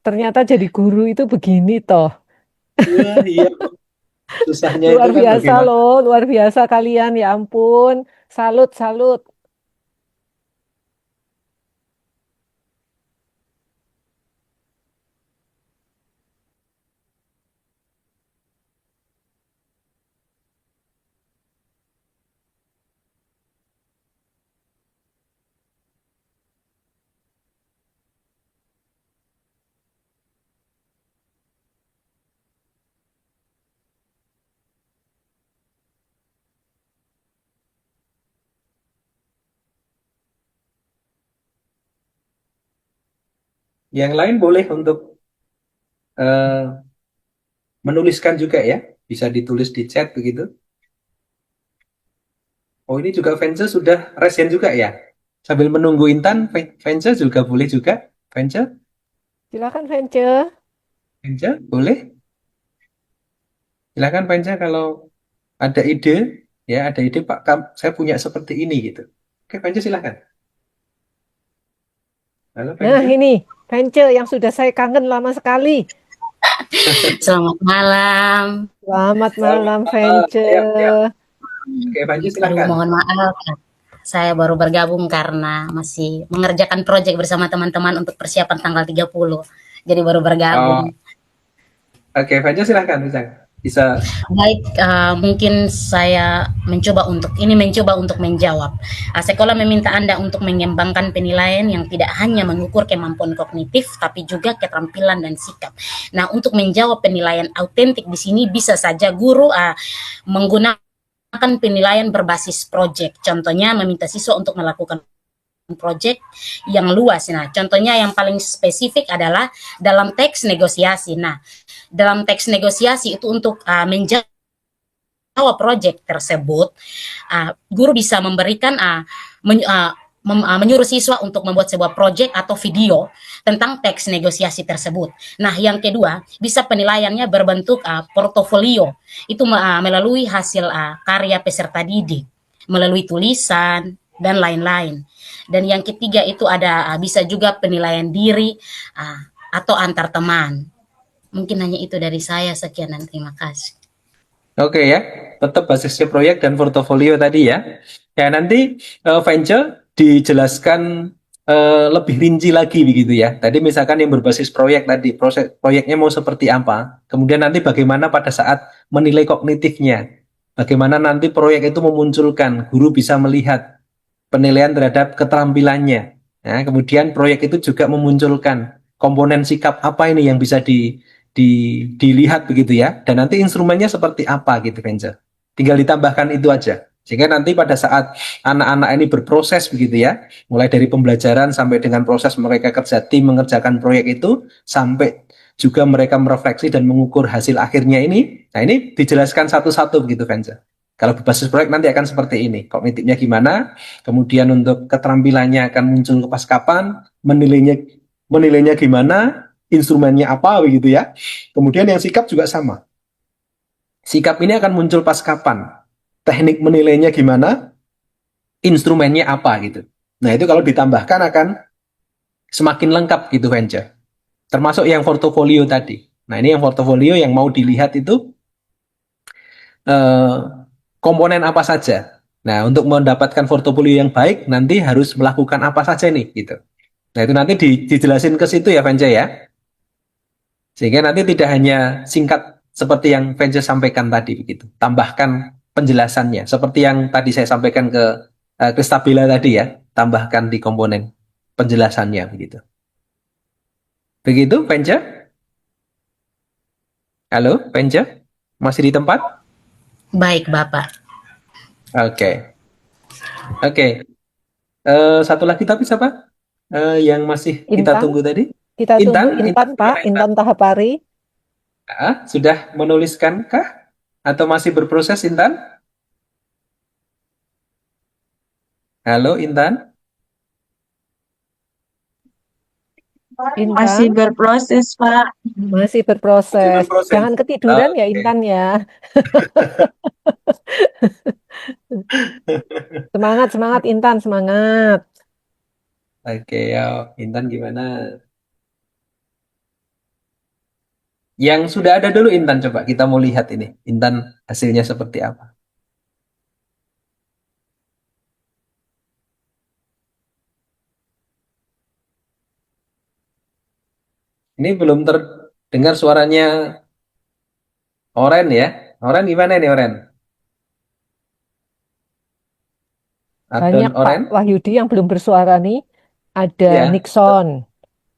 Ternyata jadi guru itu begini toh. Wah, iya. Susahnya itu Luar kan biasa bagaimana. loh, luar biasa kalian, ya ampun. Salut, salut. Yang lain boleh untuk menuliskan juga ya, bisa ditulis di chat begitu. Oh ini juga Vence sudah resen juga ya. Sambil menunggu Intan, Vence juga boleh juga. Vence, Silakan Vence. Vence boleh. Silakan Vence kalau ada ide, ya ada ide Pak, saya punya seperti ini gitu. Oke Vence silakan. Halo Nah Vence. ini, Vence yang sudah saya kangen lama sekali. Selamat malam. Selamat malam, Selamat Vence. siap, siap. Oke Vence Aduh, silakan. mohon maaf. Saya baru bergabung karena masih mengerjakan proyek bersama teman-teman untuk persiapan tanggal 30. Jadi baru Oh, bergabung. oke Vence silakan bisa. Baik, mungkin saya mencoba untuk menjawab. Sekolah meminta Anda untuk mengembangkan penilaian yang tidak hanya mengukur kemampuan kognitif, tapi juga keterampilan dan sikap. Nah, untuk menjawab penilaian autentik di sini bisa saja guru menggunakan penilaian berbasis proyek. Contohnya meminta siswa untuk melakukan proyek yang luas. Nah, contohnya yang paling spesifik adalah dalam teks negosiasi. Nah, dalam teks negosiasi itu untuk menjawab proyek tersebut, guru bisa memberikan menyuruh siswa untuk membuat sebuah proyek atau video tentang teks negosiasi tersebut. Nah, yang kedua, bisa penilaiannya berbentuk portofolio. Itu melalui hasil karya peserta didik. melalui tulisan, dan lain-lain. Dan yang ketiga itu ada bisa juga penilaian diri atau antar teman. Mungkin hanya itu dari saya. Sekian dan terima kasih. Oke ya, tetap basisnya proyek dan portofolio tadi ya. Ya nanti venture dijelaskan lebih rinci lagi begitu ya. Tadi misalkan yang berbasis proyek tadi, proses proyeknya mau seperti apa. Kemudian nanti bagaimana pada saat menilai kognitifnya. Bagaimana nanti proyek itu memunculkan, guru bisa melihat penilaian terhadap keterampilannya. Nah, kemudian proyek itu juga memunculkan komponen sikap apa ini yang bisa dilihat begitu ya. Dan nanti instrumennya seperti apa gitu venture. Tinggal ditambahkan itu aja. Sehingga nanti pada saat anak-anak ini berproses begitu ya, mulai dari pembelajaran sampai dengan proses mereka kerja tim mengerjakan proyek itu, sampai juga mereka merefleksi dan mengukur hasil akhirnya ini. Nah ini dijelaskan satu-satu begitu venture. Kalau berbasis proyek nanti akan seperti ini, kognitifnya gimana, kemudian untuk keterampilannya akan muncul pas kapan, menilainya gimana, instrumennya apa begitu ya. Kemudian yang sikap juga sama. Sikap ini akan muncul pas kapan, teknik menilainya gimana, instrumennya apa gitu. Nah itu kalau ditambahkan akan semakin lengkap gitu venture. Termasuk yang portofolio tadi. Nah ini yang portofolio yang mau dilihat itu komponen apa saja. Nah untuk mendapatkan portofolio yang baik nanti harus melakukan apa saja nih gitu. Nah itu nanti dijelasin ke situ ya venture ya. Sehingga nanti tidak hanya singkat seperti yang venture sampaikan tadi begitu. Tambahkan penjelasannya seperti yang tadi saya sampaikan ke Kristabella tadi ya. Tambahkan di komponen penjelasannya begitu. Begitu, Venture? Halo, Venture? Masih di tempat? Baik, Bapak. Oke. Satu lagi tapi siapa? Yang masih kita Intan, tunggu tadi? kita Intan? tunggu Intan, Pak, gimana, Intan Tahapari. Sudah menuliskan kah? Atau masih berproses, Intan? Halo, Intan? Masih Intan berproses, Pak. masih berproses. berproses. Jangan ketiduran ya Oke. Intan ya. Semangat Intan, semangat. Oke, ya, Intan gimana? Yang sudah ada dulu Intan, coba kita mau lihat ini. Intan hasilnya seperti apa? Ini belum terdengar suaranya Oren ya. Oren gimana nih Oren? Banyak Adon Oren? Pak Wahyudi yang belum bersuara nih. Ada Ya. Nixon.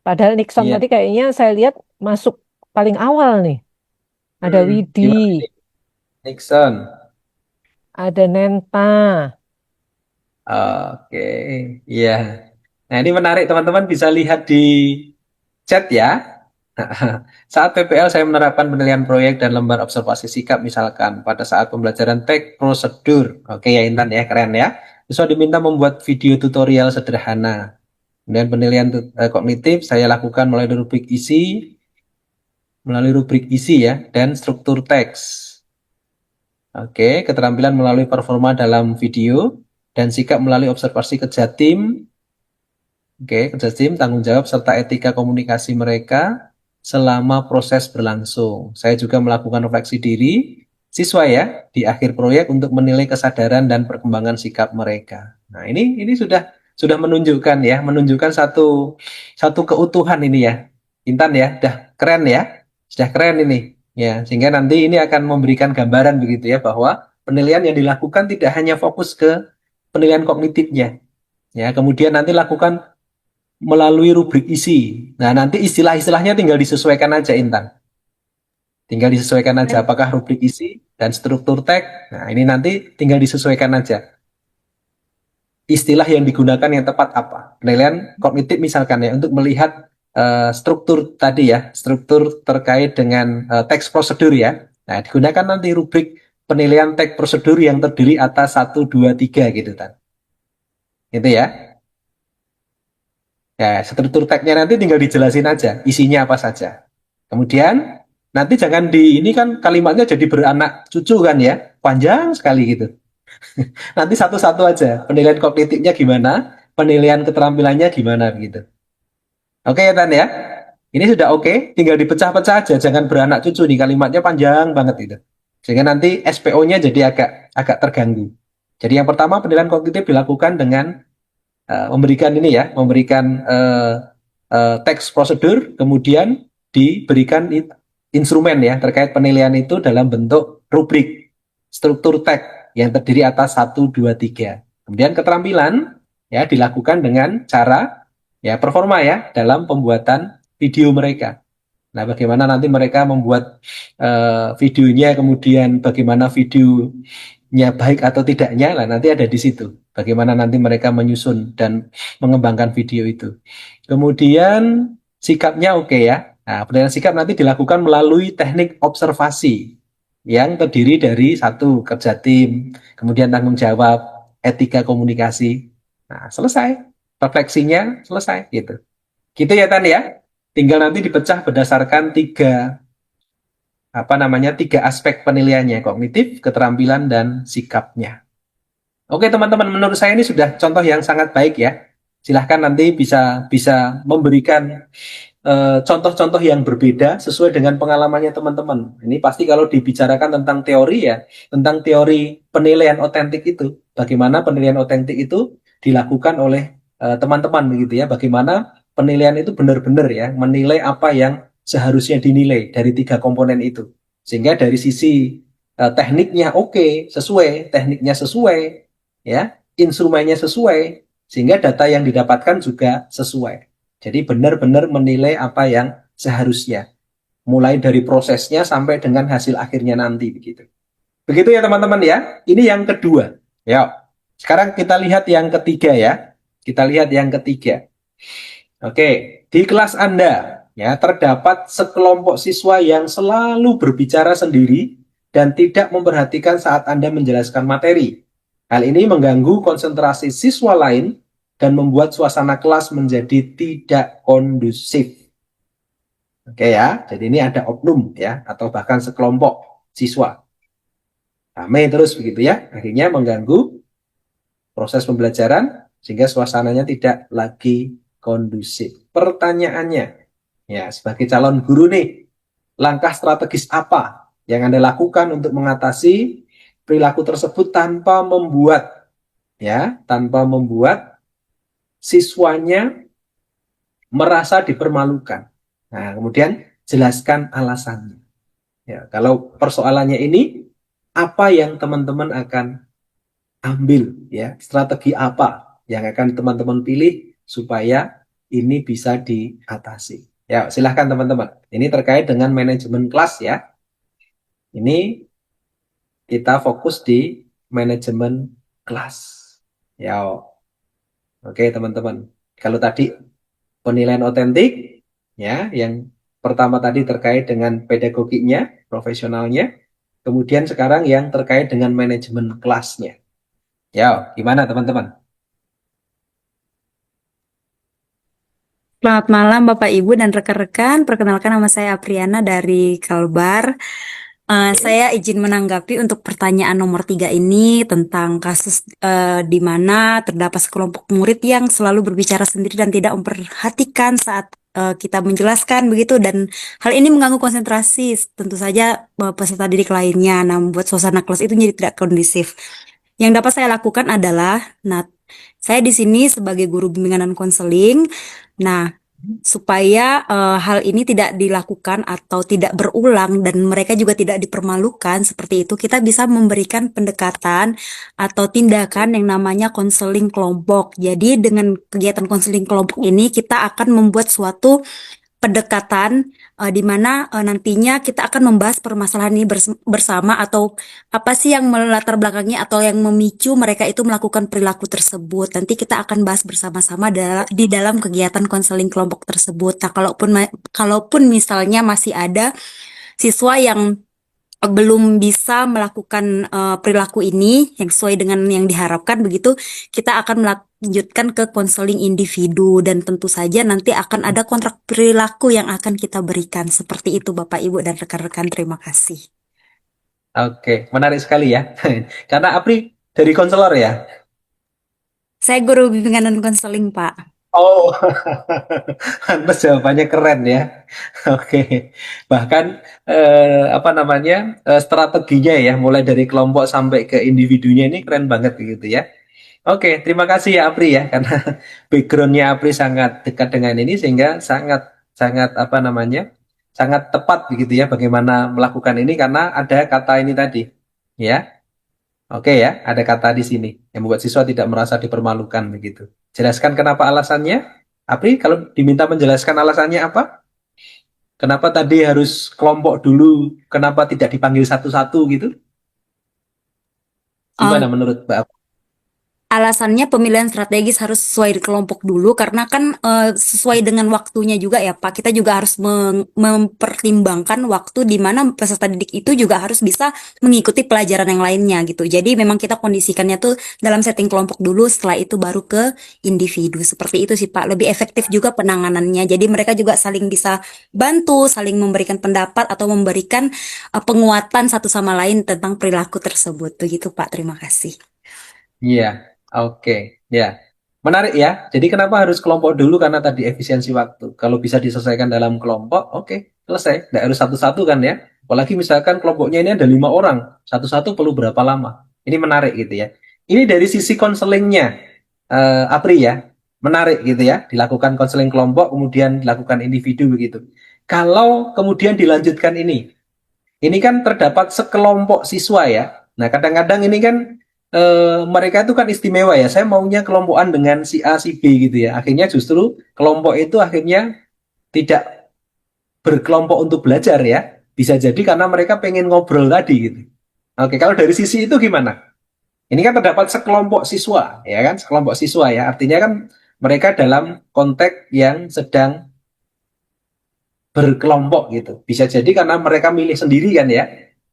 Padahal Nixon Iya. tadi kayaknya saya lihat masuk paling awal nih. Ada Gimana Widi, nih? Nixon. ada Nenta. Oke, iya. Nah ini menarik teman-teman bisa lihat di chat ya. Saat PPL saya menerapkan penilaian proyek dan lembar observasi sikap misalkan pada saat pembelajaran teks prosedur. Oke ya Intan ya, keren ya. Siswa diminta membuat video tutorial sederhana. Kemudian penilaian kognitif saya lakukan melalui rubrik isi ya dan struktur teks. Oke, keterampilan melalui performa dalam video dan sikap melalui observasi kerja tim. Oke, kerja tim, tanggung jawab serta etika komunikasi mereka selama proses berlangsung. Saya juga melakukan refleksi diri siswa ya di akhir proyek untuk menilai kesadaran dan perkembangan sikap mereka. Nah, ini sudah menunjukkan satu keutuhan ini ya. Intan ya, keren ya. Sudah keren ini. Ya, sehingga nanti ini akan memberikan gambaran begitu ya bahwa penilaian yang dilakukan tidak hanya fokus ke penilaian kognitifnya. Ya, kemudian nanti lakukan melalui rubrik isi. Nah, nanti istilah-istilahnya tinggal disesuaikan aja Intan. Tinggal disesuaikan aja apakah rubrik isi dan struktur teks. Nah, ini nanti tinggal disesuaikan aja. Istilah yang digunakan yang tepat apa? Penilaian kognitif misalkan ya untuk melihat struktur tadi ya, struktur terkait dengan teks prosedur ya. Nah, digunakan nanti rubrik penilaian teks prosedur yang terdiri atas 1, 2, 3 gitu kan. Gitu ya. Ya, struktur teksnya nanti tinggal dijelasin aja, isinya apa saja. Kemudian nanti jangan ini kan kalimatnya jadi beranak cucu kan ya, panjang sekali gitu. Nanti satu-satu aja, penilaian kognitifnya gimana, penilaian keterampilannya gimana begitu. Oke ya Tan ya? Ini sudah oke, tinggal dipecah-pecah aja, jangan beranak cucu nih, kalimatnya panjang banget itu. Sehingga nanti SPO-nya jadi agak terganggu. Jadi yang pertama penilaian kognitif dilakukan dengan memberikan ini ya, memberikan teks prosedur, kemudian diberikan instrumen ya terkait penilaian itu dalam bentuk rubrik, struktur teks yang terdiri atas 1, 2, 3. Kemudian keterampilan ya dilakukan dengan cara ya performa ya dalam pembuatan video mereka. Nah, bagaimana nanti mereka membuat videonya, kemudian bagaimana videonya baik atau tidaknya, lah nanti ada di situ. Bagaimana nanti mereka menyusun dan mengembangkan video itu. Kemudian sikapnya oke ya. Nah, penilaian sikap nanti dilakukan melalui teknik observasi yang terdiri dari 1, kerja tim, kemudian tanggung jawab, etika komunikasi. Nah, selesai. Refleksinya selesai gitu. Gitu ya Tan ya. Tinggal nanti dipecah berdasarkan 3 aspek penilaiannya, kognitif, keterampilan, dan sikapnya. Oke teman-teman, menurut saya ini sudah contoh yang sangat baik ya. Silahkan nanti bisa memberikan contoh-contoh yang berbeda sesuai dengan pengalamannya teman-teman. Ini pasti kalau dibicarakan tentang teori ya, tentang teori penilaian otentik itu, bagaimana penilaian otentik itu dilakukan oleh teman-teman begitu ya, bagaimana penilaian itu benar-benar ya, menilai apa yang seharusnya dinilai dari 3 komponen itu. Sehingga dari sisi tekniknya oke, sesuai, tekniknya sesuai, ya, instrumennya sesuai, sehingga data yang didapatkan juga sesuai. Jadi benar-benar menilai apa yang seharusnya, mulai dari prosesnya sampai dengan hasil akhirnya nanti begitu. Begitu ya teman-teman ya. Ini yang kedua. Ya. Sekarang kita lihat yang ketiga ya. Kita lihat yang ketiga. Oke, di kelas Anda ya terdapat sekelompok siswa yang selalu berbicara sendiri dan tidak memperhatikan saat Anda menjelaskan materi. Hal ini mengganggu konsentrasi siswa lain dan membuat suasana kelas menjadi tidak kondusif. Oke ya, jadi ini ada oknum ya, atau bahkan sekelompok siswa. Ramai terus begitu ya, akhirnya mengganggu proses pembelajaran sehingga suasananya tidak lagi kondusif. Pertanyaannya, ya sebagai calon guru nih, langkah strategis apa yang Anda lakukan untuk mengatasi perilaku tersebut tanpa membuat siswanya merasa dipermalukan. Nah, kemudian jelaskan alasannya. Ya, kalau persoalannya ini, apa yang teman-teman akan ambil? Ya, strategi apa yang akan teman-teman pilih supaya ini bisa diatasi? Ya, silahkan teman-teman. Ini terkait dengan manajemen kelas ya. Ini kita fokus di manajemen kelas. Ya, oke teman-teman. Kalau tadi penilaian otentik, ya, yang pertama tadi terkait dengan pedagoginya, profesionalnya, kemudian sekarang yang terkait dengan manajemen kelasnya. Ya, gimana teman-teman? Selamat malam Bapak Ibu dan rekan-rekan. Perkenalkan nama saya Apriana dari Kalbar. Saya izin menanggapi untuk pertanyaan nomor 3 ini tentang kasus di mana terdapat sekelompok murid yang selalu berbicara sendiri dan tidak memperhatikan saat kita menjelaskan begitu, dan hal ini mengganggu konsentrasi tentu saja peserta didik lainnya. Nah, membuat suasana kelas itu jadi tidak kondusif. Yang dapat saya lakukan adalah, saya di sini sebagai guru bimbingan dan konseling. Nah, supaya hal ini tidak dilakukan atau tidak berulang dan mereka juga tidak dipermalukan seperti itu, kita bisa memberikan pendekatan atau tindakan yang namanya konseling kelompok. Jadi dengan kegiatan konseling kelompok ini kita akan membuat suatu pendekatan di mana nantinya kita akan membahas permasalahan ini bersama, atau apa sih yang melatar belakangnya atau yang memicu mereka itu melakukan perilaku tersebut. Nanti kita akan bahas bersama-sama di dalam kegiatan konseling kelompok tersebut. Nah, kalaupun misalnya masih ada siswa yang belum bisa melakukan perilaku ini yang sesuai dengan yang diharapkan begitu, kita akan melanjutkan ke konseling individu dan tentu saja nanti akan ada kontrak perilaku yang akan kita berikan. Seperti itu Bapak Ibu dan rekan-rekan, terima kasih. Oke, menarik sekali ya. Karena Apri Dari konselor ya? Saya guru bimbingan dan konseling, Pak. Oh, pantes jawabannya keren ya. Oke, bahkan apa namanya strateginya ya, mulai dari kelompok sampai ke individunya ini keren banget gitu ya. Oke, terima kasih ya Apri ya, karena backgroundnya Apri sangat dekat dengan ini sehingga sangat sangat apa namanya sangat tepat begitu ya bagaimana melakukan ini karena ada kata ini tadi ya. Oke ya, ada kata di sini yang membuat siswa tidak merasa dipermalukan begitu. Jelaskan kenapa alasannya. Apri, kalau diminta menjelaskan alasannya apa? Kenapa tadi harus kelompok dulu? Kenapa tidak dipanggil satu-satu gitu? Eh, Gimana menurut Mbak Apri? Alasannya pemilihan strategis harus sesuai di kelompok dulu karena kan sesuai dengan waktunya juga ya Pak. Kita juga harus mempertimbangkan waktu di mana peserta didik itu juga harus bisa mengikuti pelajaran yang lainnya gitu. Jadi memang kita kondisikannya tuh dalam setting kelompok dulu, setelah itu baru ke individu. Seperti itu sih Pak. Lebih efektif juga penanganannya. Jadi mereka juga saling bisa bantu, saling memberikan pendapat atau memberikan penguatan satu sama lain tentang perilaku tersebut. Begitu Pak. Terima kasih. Iya, oke, ya. Menarik ya. Jadi kenapa harus kelompok dulu? Karena tadi efisiensi waktu. Kalau bisa diselesaikan dalam kelompok, oke, selesai. Tidak harus satu-satu kan ya. Apalagi misalkan kelompoknya ini ada 5 orang, satu-satu perlu berapa lama? Ini menarik gitu ya. Ini dari sisi konselingnya, Apri ya. Menarik gitu ya. Dilakukan konseling kelompok, kemudian dilakukan individu begitu. Kalau kemudian dilanjutkan ini kan terdapat sekelompok siswa ya. Nah, kadang-kadang ini kan mereka itu kan istimewa ya. Saya maunya kelompokan dengan si A, si B gitu ya. Akhirnya justru kelompok itu akhirnya tidak berkelompok untuk belajar ya. Bisa jadi karena mereka pengen ngobrol tadi gitu. Oke, kalau dari sisi itu gimana? Ini kan terdapat sekelompok siswa, ya kan? Sekelompok siswa ya. Artinya kan mereka dalam konteks yang sedang berkelompok gitu. Bisa jadi karena mereka milih sendiri kan ya.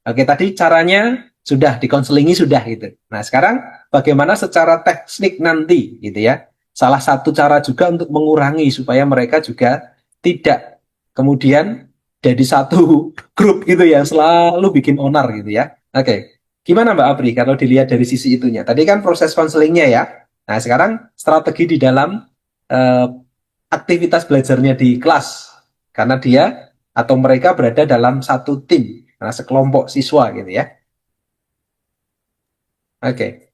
Oke, tadi caranya sudah dikonselingi sudah gitu. Nah, sekarang bagaimana secara teknik nanti gitu ya. Salah satu cara juga untuk mengurangi supaya mereka juga tidak kemudian jadi satu grup gitu ya, selalu bikin onar gitu ya. Oke. Gimana Mbak Apri kalau dilihat dari sisi itunya? Tadi kan proses konselingnya ya. Nah, sekarang strategi di dalam eh, aktivitas belajarnya di kelas karena dia atau mereka berada dalam satu tim, nah, sekelompok siswa gitu ya. Oke.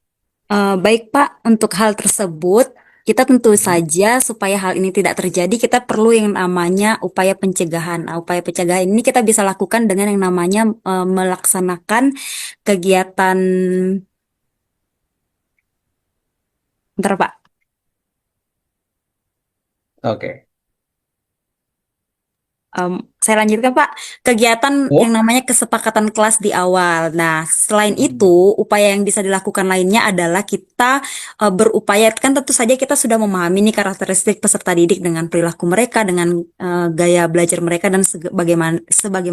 Baik Pak, untuk hal tersebut kita tentu saja supaya hal ini tidak terjadi kita perlu yang namanya upaya pencegahan. Nah, upaya pencegahan ini kita bisa lakukan dengan yang namanya melaksanakan kegiatan. Bentar Pak. Oke. Saya lanjutkan Pak, kegiatan Oh. yang namanya kesepakatan kelas di awal. Nah, selain itu, upaya yang bisa dilakukan lainnya adalah kita berupaya, kan tentu saja kita sudah memahami nih karakteristik peserta didik dengan perilaku mereka, dengan gaya belajar mereka dan sebagai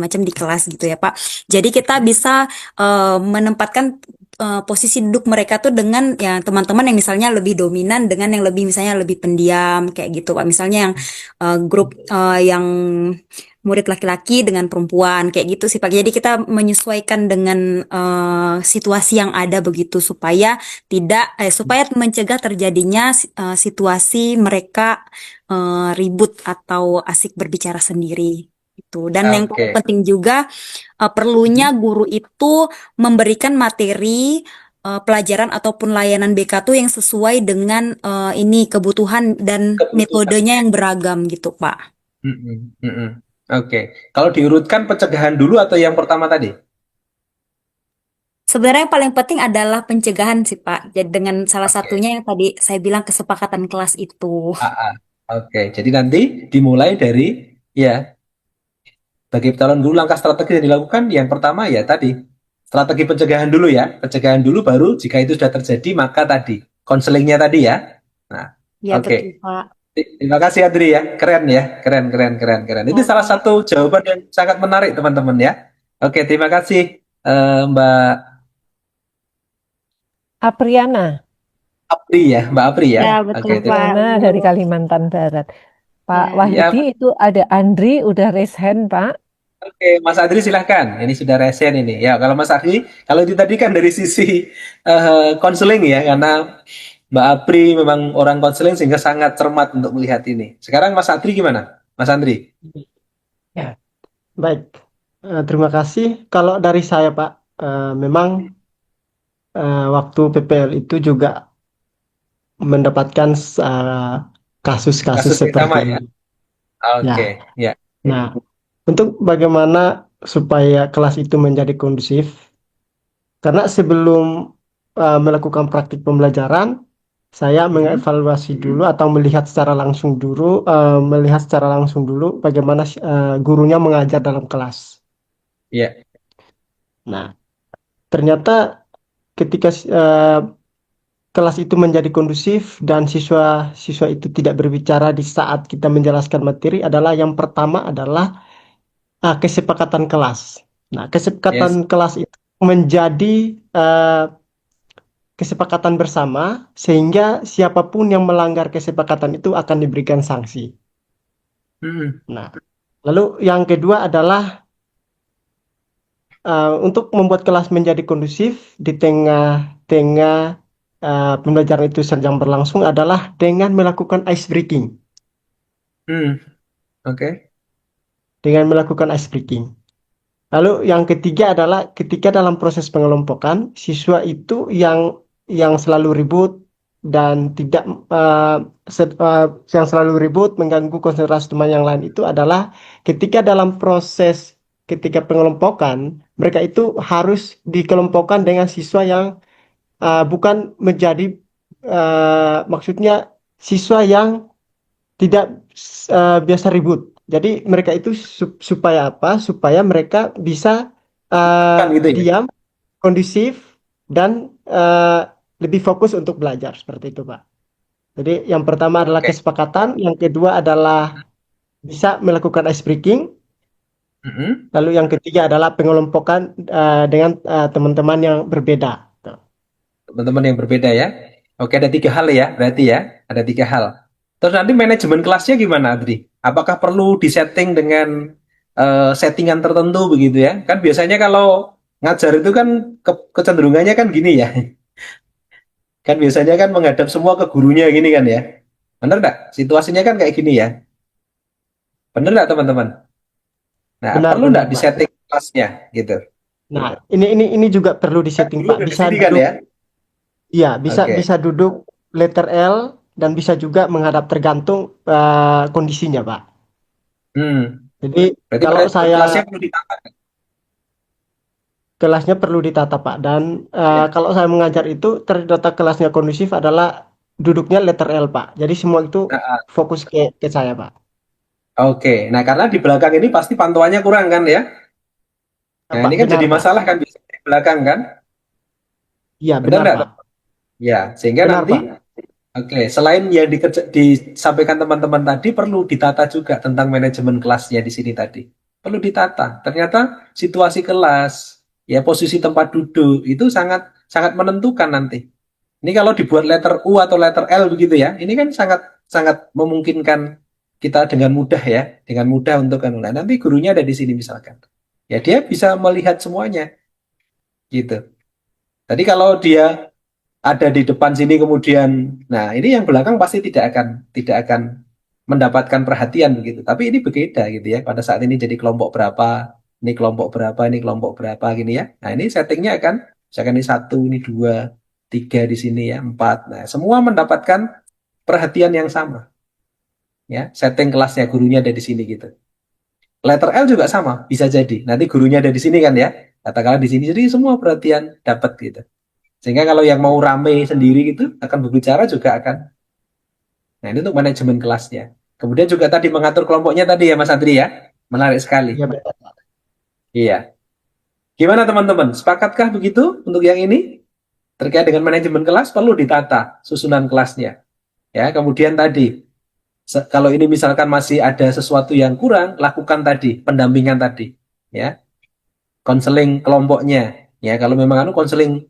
macam di kelas gitu ya Pak. Jadi kita bisa menempatkan posisi duduk mereka tuh dengan ya teman-teman yang misalnya lebih dominan dengan yang lebih misalnya lebih pendiam kayak gitu Pak. Misalnya yang grup yang murid laki-laki dengan perempuan kayak gitu sih Pak. Jadi kita menyesuaikan dengan situasi yang ada begitu supaya supaya mencegah terjadinya situasi mereka ribut atau asik berbicara sendiri itu. Dan yang Oke. penting juga perlunya guru itu memberikan materi pelajaran ataupun layanan BK tuh yang sesuai dengan ini kebutuhan dan metodenya yang beragam gitu Pak. Oke. Kalau diurutkan pencegahan dulu atau yang pertama tadi? Sebenarnya yang paling penting adalah pencegahan sih Pak. Jadi dengan salah Oke. satunya yang tadi saya bilang kesepakatan kelas itu. Oke. Jadi nanti dimulai dari ya bagi calon guru langkah strategi yang dilakukan yang pertama ya tadi strategi pencegahan dulu ya. Pencegahan dulu baru jika itu sudah terjadi maka tadi konselingnya tadi ya. Nah, Ya oke. betul Pak. Terima kasih Adri ya. Keren ya. Keren. Itu salah satu jawaban yang sangat menarik teman-teman ya. Oke, terima kasih Mbak Apriana. Apri ya, Mbak Apri ya. Ya betul Oke, Pak. Apriana dari Kalimantan Barat. Pak Ya. Wahyudi itu ada Andri udah raise hand Pak. Oke, Mas Adri silahkan. Ini sudah resen ini. Ya, kalau Mas Adri, kalau itu tadi kan dari sisi konseling ya, karena Mbak Apri memang orang konseling sehingga sangat cermat untuk melihat ini. Sekarang Mas Adri gimana? Mas Andri? Ya, baik. Terima kasih. Kalau dari saya, Pak, memang waktu PPL itu juga mendapatkan kasus-kasus Kasus yang sama seperti ya? ini. Oke, Ya, ya. nah, untuk bagaimana supaya kelas itu menjadi kondusif, karena sebelum melakukan praktik pembelajaran, saya mengevaluasi dulu atau melihat secara langsung dulu bagaimana gurunya mengajar dalam kelas. Ya. Nah, ternyata ketika kelas itu menjadi kondusif dan siswa-siswa itu tidak berbicara di saat kita menjelaskan materi adalah yang pertama adalah kesepakatan kelas. Nah, Yes. kesepakatan kelas itu menjadi kesepakatan bersama sehingga siapapun yang melanggar kesepakatan itu akan diberikan sanksi. Hmm. Nah, lalu yang kedua adalah untuk membuat kelas menjadi kondusif di tengah-tengah pembelajaran itu sedang berlangsung adalah dengan melakukan ice breaking. Oke. Dengan melakukan ice breaking. Lalu yang ketiga adalah ketika dalam proses pengelompokan, siswa itu yang selalu ribut dan tidak yang selalu ribut mengganggu konsentrasi teman yang lain itu adalah ketika dalam proses ketika pengelompokan, mereka itu harus dikelompokkan dengan siswa yang bukan menjadi maksudnya siswa yang tidak biasa ribut. Jadi mereka itu supaya apa? Supaya mereka bisa Kan gitu ya? diam, kondusif, dan lebih fokus untuk belajar seperti itu, Pak. Jadi yang pertama adalah Oke. kesepakatan, yang kedua adalah bisa melakukan ice breaking, Mm-mm. lalu yang ketiga adalah pengelompokan dengan teman-teman yang berbeda. Teman-teman yang berbeda ya. Oke, ada 3 hal ya, berarti ya. Ada 3 hal. Terus nanti manajemen kelasnya gimana, Adri? Apakah perlu disetting dengan settingan tertentu begitu ya? Kan biasanya kalau ngajar itu kan kecenderungannya kan gini ya. Kan biasanya kan menghadap semua ke gurunya gini kan ya. Bener nggak? Situasinya kan kayak gini ya. Bener nggak teman-teman? Nah, perlu Benar-benar, nggak Pak. disetting kelasnya gitu? Nah, ini juga perlu Kan disetting, dulu Pak. dari Bisa sini kan duduk, ya? ya, bisa Oke. bisa duduk letter L dan bisa juga menghadap tergantung kondisinya, Pak. Hmm. Jadi Berarti kalau manajemen saya kelasnya perlu ditata. kelasnya perlu ditata, Pak. Dan Ya. kalau saya mengajar itu terdata kelasnya kondusif adalah duduknya letter L, Pak. Jadi semua itu Nah, fokus ke saya, Pak. oke. Nah, karena di belakang ini pasti pantauannya kurang kan ya? Nah, Pak, ini kan benar, jadi Pak. masalah kan biasanya di belakang kan? Iya, Benar benar, nggak? Pak. Ya, sehingga Benar, nanti, Pak. oke, selain yang disampaikan teman-teman tadi, perlu ditata juga tentang manajemen kelasnya di sini tadi. Perlu ditata. Ternyata situasi kelas, ya posisi tempat duduk itu sangat sangat menentukan nanti. Ini kalau dibuat letter U atau letter L begitu ya, ini kan sangat sangat memungkinkan kita dengan mudah ya, dengan mudah untuk kan. Nah, nanti gurunya ada di sini misalkan. Ya dia bisa melihat semuanya gitu. Tadi kalau dia ada di depan sini kemudian, nah ini yang belakang pasti tidak akan mendapatkan perhatian begitu. Tapi ini berbeda gitu ya. Pada saat ini jadi kelompok berapa, ini kelompok berapa, ini kelompok berapa gini ya. Nah ini settingnya akan misalkan ini 1, ini 2, 3 di sini ya, 4. Nah semua mendapatkan perhatian yang sama ya. Setting kelasnya gurunya ada di sini gitu. Letter L juga sama, bisa jadi. Nanti gurunya ada di sini kan ya. Katakanlah di sini, jadi semua perhatian dapat gitu. Sehingga kalau yang mau rame sendiri gitu akan berbicara juga akan. Nah, ini untuk manajemen kelasnya. Kemudian juga tadi mengatur kelompoknya tadi ya Mas Adri ya. Menarik sekali. Iya, benar, Pak. Iya. Gimana teman-teman? Sepakatkah begitu untuk yang ini? Terkait dengan manajemen kelas perlu ditata susunan kelasnya. Ya, kemudian tadi kalau ini misalkan masih ada sesuatu yang kurang, lakukan tadi pendampingan tadi, ya. Konseling kelompoknya. Ya, kalau memang konseling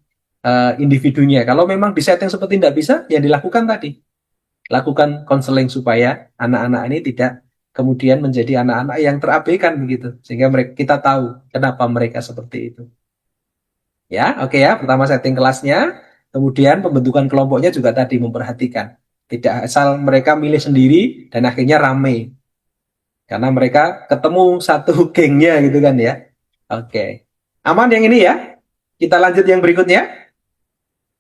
individunya. Kalau memang disetting seperti tidak bisa, yang dilakukan tadi. Lakukan konseling supaya anak-anak ini tidak kemudian menjadi anak-anak yang terabaikan begitu. Sehingga kita tahu kenapa mereka seperti itu. Ya, oke ya. Pertama setting kelasnya, kemudian pembentukan kelompoknya juga tadi memperhatikan. Tidak asal mereka milih sendiri dan akhirnya rame. Karena mereka ketemu satu gengnya gitu kan ya. Oke. Aman yang ini ya? Kita lanjut yang berikutnya.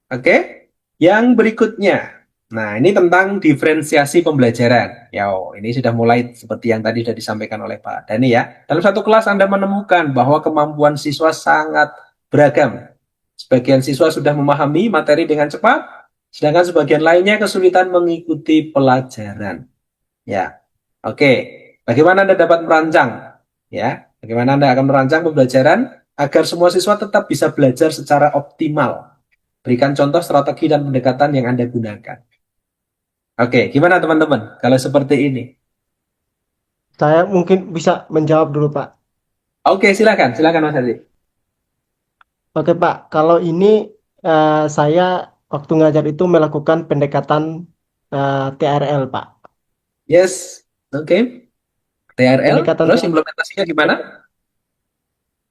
Oke. Yang berikutnya. Nah, ini tentang diferensiasi pembelajaran. Ya, ini sudah mulai seperti yang tadi sudah disampaikan oleh Pak Dani ya. Dalam satu kelas Anda menemukan bahwa kemampuan siswa sangat beragam. Sebagian siswa sudah memahami materi dengan cepat, sedangkan sebagian lainnya kesulitan mengikuti pelajaran. Ya, oke. Bagaimana Anda dapat merancang? Ya, bagaimana Anda akan merancang pembelajaran agar semua siswa tetap bisa belajar secara optimal? Berikan contoh strategi dan pendekatan yang Anda gunakan. Oke, gimana teman-teman? Kalau seperti ini. Saya mungkin bisa menjawab dulu, Pak. Oke, silakan Mas Adi. Oke, Pak. Kalau ini saya waktu ngajar itu melakukan pendekatan TRL, Pak. Yes, oke. TRL, Pendekatan terus implementasinya gimana?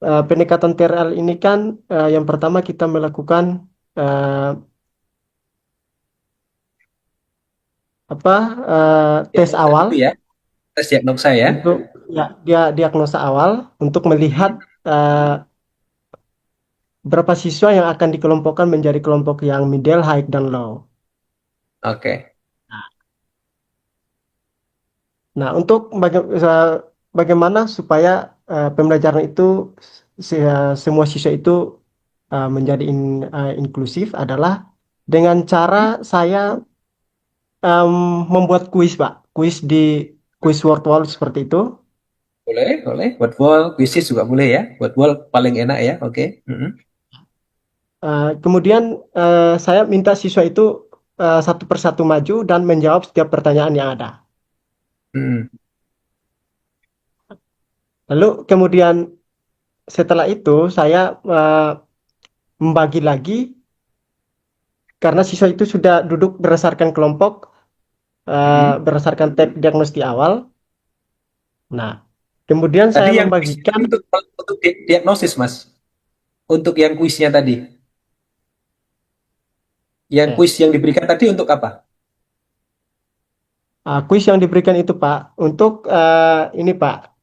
pendekatan TRL ini kan yang pertama kita melakukan tes awal Ya, tes diagnosa ya. untuk diagnosa awal untuk melihat berapa siswa yang akan dikelompokkan menjadi kelompok yang middle, high, dan low. Oke. Nah, untuk bagaimana supaya pembelajaran itu semua siswa itu menjadi inklusif adalah dengan cara saya membuat kuis, Pak. Kuis word wall seperti itu. Boleh. Buat wall, quizzes juga boleh ya. Buat wall paling enak ya. Oke. Kemudian saya minta siswa itu satu persatu maju dan menjawab setiap pertanyaan yang ada. Lalu kemudian setelah itu saya membagi lagi karena siswa itu sudah duduk berdasarkan kelompok, berdasarkan tab diagnostik awal. Nah, kemudian Tadi saya yang membagikan untuk diagnosis, Mas. Untuk yang kuisnya tadi. Yang kuis yang diberikan tadi untuk apa? kuis yang diberikan itu, Pak, untuk ini, Pak,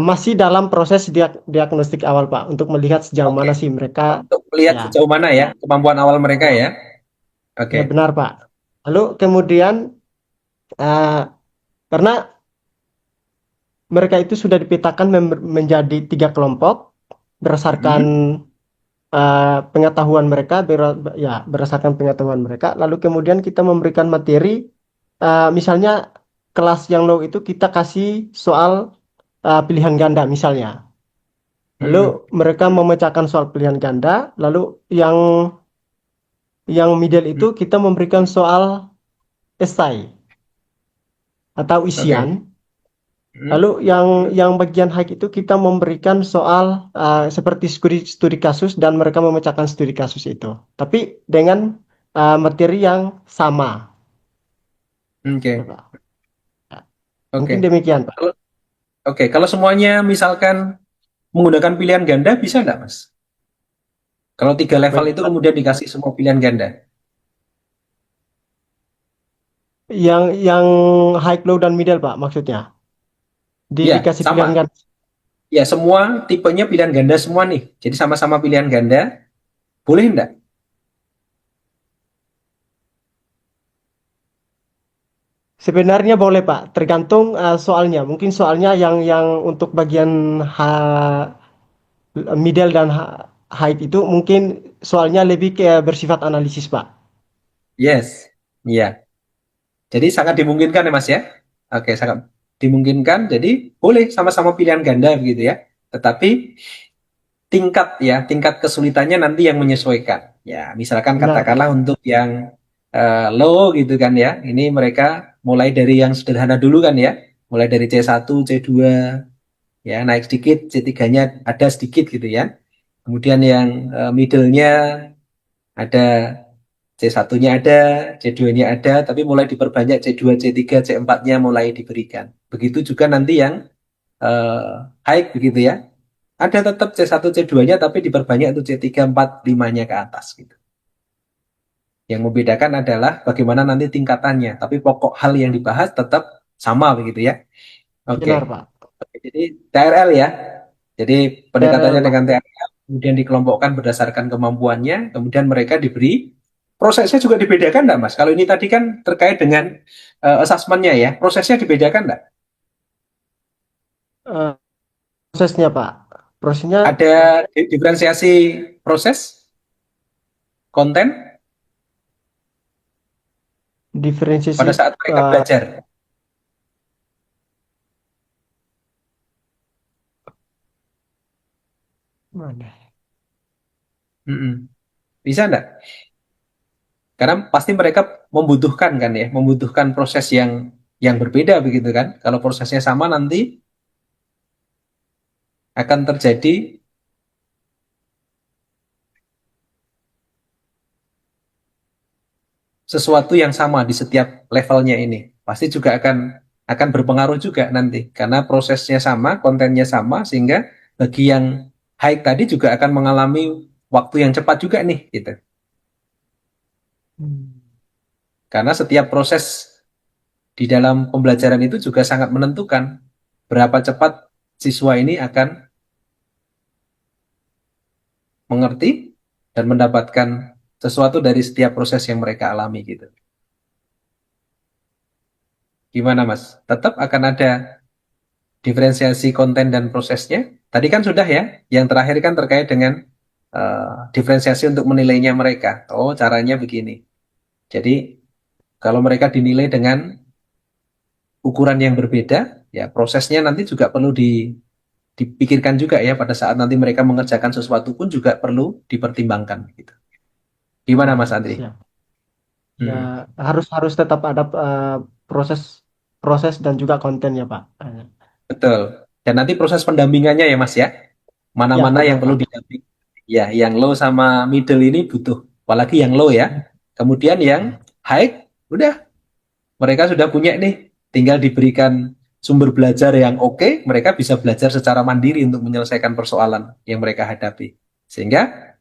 masih dalam proses diagnostik awal, Pak, untuk melihat sejauh mana sih mereka. Untuk melihat sejauh mana ya kemampuan awal mereka ya. Oke. Ya, benar, Pak. Lalu kemudian karena mereka itu sudah dipetakan menjadi 3 kelompok berdasarkan pengetahuan mereka, berdasarkan pengetahuan mereka. Lalu kemudian kita memberikan materi, misalnya kelas yang low itu kita kasih soal pilihan ganda misalnya. Lalu mereka memecahkan soal pilihan ganda. Lalu yang middle itu kita memberikan soal esai atau isian. Lalu yang bagian high itu kita memberikan soal seperti studi kasus dan mereka memecahkan studi kasus itu. Tapi dengan materi yang sama. Oke. Mungkin demikian, Pak. Oke, kalau semuanya misalkan menggunakan pilihan ganda bisa nggak, Mas? Kalau 3 level itu kemudian dikasih semua pilihan ganda. Yang high, low, dan middle, Pak, maksudnya. Dikasih sama. pilihan ganda. Ya, semua tipenya pilihan ganda semua nih. Jadi sama-sama pilihan ganda. Boleh enggak? Sebenarnya boleh, Pak. Tergantung soalnya. Mungkin soalnya yang untuk bagian middle dan high itu mungkin soalnya lebih bersifat analisis, Pak. Yes. Iya. Jadi sangat dimungkinkan ya, Mas ya. Oke, sangat dimungkinkan. Jadi boleh sama-sama pilihan ganda gitu ya. Tetapi tingkat kesulitannya nanti yang menyesuaikan. Ya, misalkan katakanlah untuk yang low gitu kan ya. Ini mereka mulai dari yang sederhana dulu kan ya. Mulai dari C1, C2 ya, naik sedikit, C3-nya ada sedikit gitu ya. Kemudian yang middle-nya ada C1-nya ada, C2-nya ada, tapi mulai diperbanyak C2, C3, C4-nya mulai diberikan. Begitu juga nanti yang high begitu ya. Ada tetap C1, C2-nya tapi diperbanyak itu C3, 4, 5-nya ke atas gitu. Yang membedakan adalah bagaimana nanti tingkatannya, tapi pokok hal yang dibahas tetap sama begitu ya. Oke. Benar, Pak. Jadi TRL ya. Jadi pendekatannya TRL, Pak. dengan TRL, kemudian dikelompokkan berdasarkan kemampuannya, kemudian mereka diberi prosesnya juga dibedakan enggak, Mas? Kalau ini tadi kan terkait dengan asesmennya ya, prosesnya dibedakan enggak? Eh, prosesnya, Pak. Prosesnya Ada diferensiasi proses, konten diferensiasi pada saat mereka belajar. mana? Bisa enggak? Karena pasti mereka membutuhkan kan ya, membutuhkan proses yang berbeda begitu kan. Kalau prosesnya sama nanti akan terjadi sesuatu yang sama di setiap levelnya ini. Pasti juga akan berpengaruh juga nanti karena prosesnya sama, kontennya sama sehingga bagi yang high tadi juga akan mengalami waktu yang cepat juga nih gitu. Karena setiap proses di dalam pembelajaran itu juga sangat menentukan berapa cepat siswa ini akan mengerti dan mendapatkan sesuatu dari setiap proses yang mereka alami gitu. Gimana Mas? Tetap akan ada diferensiasi konten dan prosesnya? Tadi kan sudah ya, yang terakhir kan terkait dengan diferensiasi untuk menilainya mereka. Oh, caranya begini. Jadi, kalau mereka dinilai dengan ukuran yang berbeda, ya prosesnya nanti juga perlu dipikirkan juga ya pada saat nanti mereka mengerjakan sesuatu pun juga perlu dipertimbangkan gitu. Gimana Mas Andri? Siap. Ya, harus tetap ada proses dan juga kontennya, Pak. Betul. Dan nanti proses pendampingannya ya Mas ya. Mana-mana Ya, yang perlu Pak. didampingi. Ya, yang low sama middle ini butuh. Apalagi yang low ya. Kemudian yang high, udah. Mereka sudah punya nih. Tinggal diberikan sumber belajar yang oke, mereka bisa belajar secara mandiri untuk menyelesaikan persoalan yang mereka hadapi. Sehingga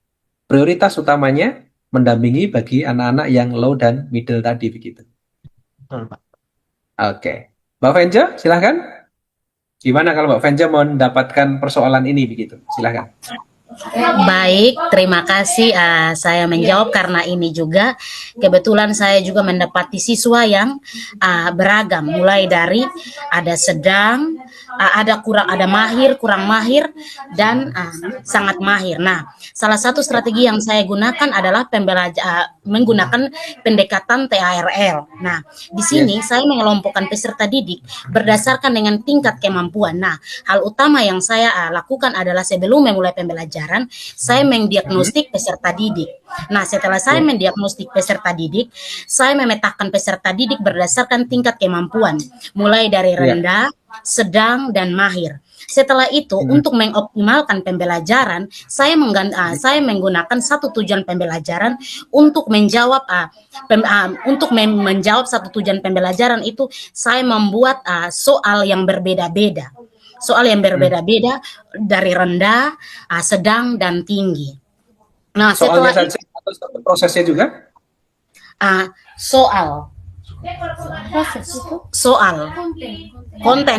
prioritas utamanya mendampingi bagi anak-anak yang low dan middle tadi begitu. Betul, Pak. Oke. Mbak Venja, silahkan. Gimana kalau Mbak Venja mau mendapatkan persoalan ini begitu? Silahkan. Baik, terima kasih. Saya menjawab karena ini juga kebetulan saya juga mendapati siswa yang beragam, mulai dari ada sedang, ada kurang, ada mahir, kurang mahir, dan sangat mahir. Nah, salah satu strategi yang saya gunakan adalah menggunakan pendekatan TARL. Nah, di sini saya mengelompokkan peserta didik berdasarkan dengan tingkat kemampuan. Nah, hal utama yang saya lakukan adalah sebelum memulai pembelajaran, saya mendiagnostik peserta didik. Nah, setelah saya mendiagnostik peserta didik, saya memetakan peserta didik berdasarkan tingkat kemampuan, mulai dari rendah, sedang, dan mahir. Setelah itu, untuk mengoptimalkan pembelajaran, saya menggunakan satu tujuan pembelajaran untuk menjawab satu tujuan pembelajaran itu, saya membuat soal yang berbeda-beda. Soal yang berbeda-beda dari rendah, sedang, dan tinggi. Nah, soalnya setelah saja atau prosesnya juga? Soal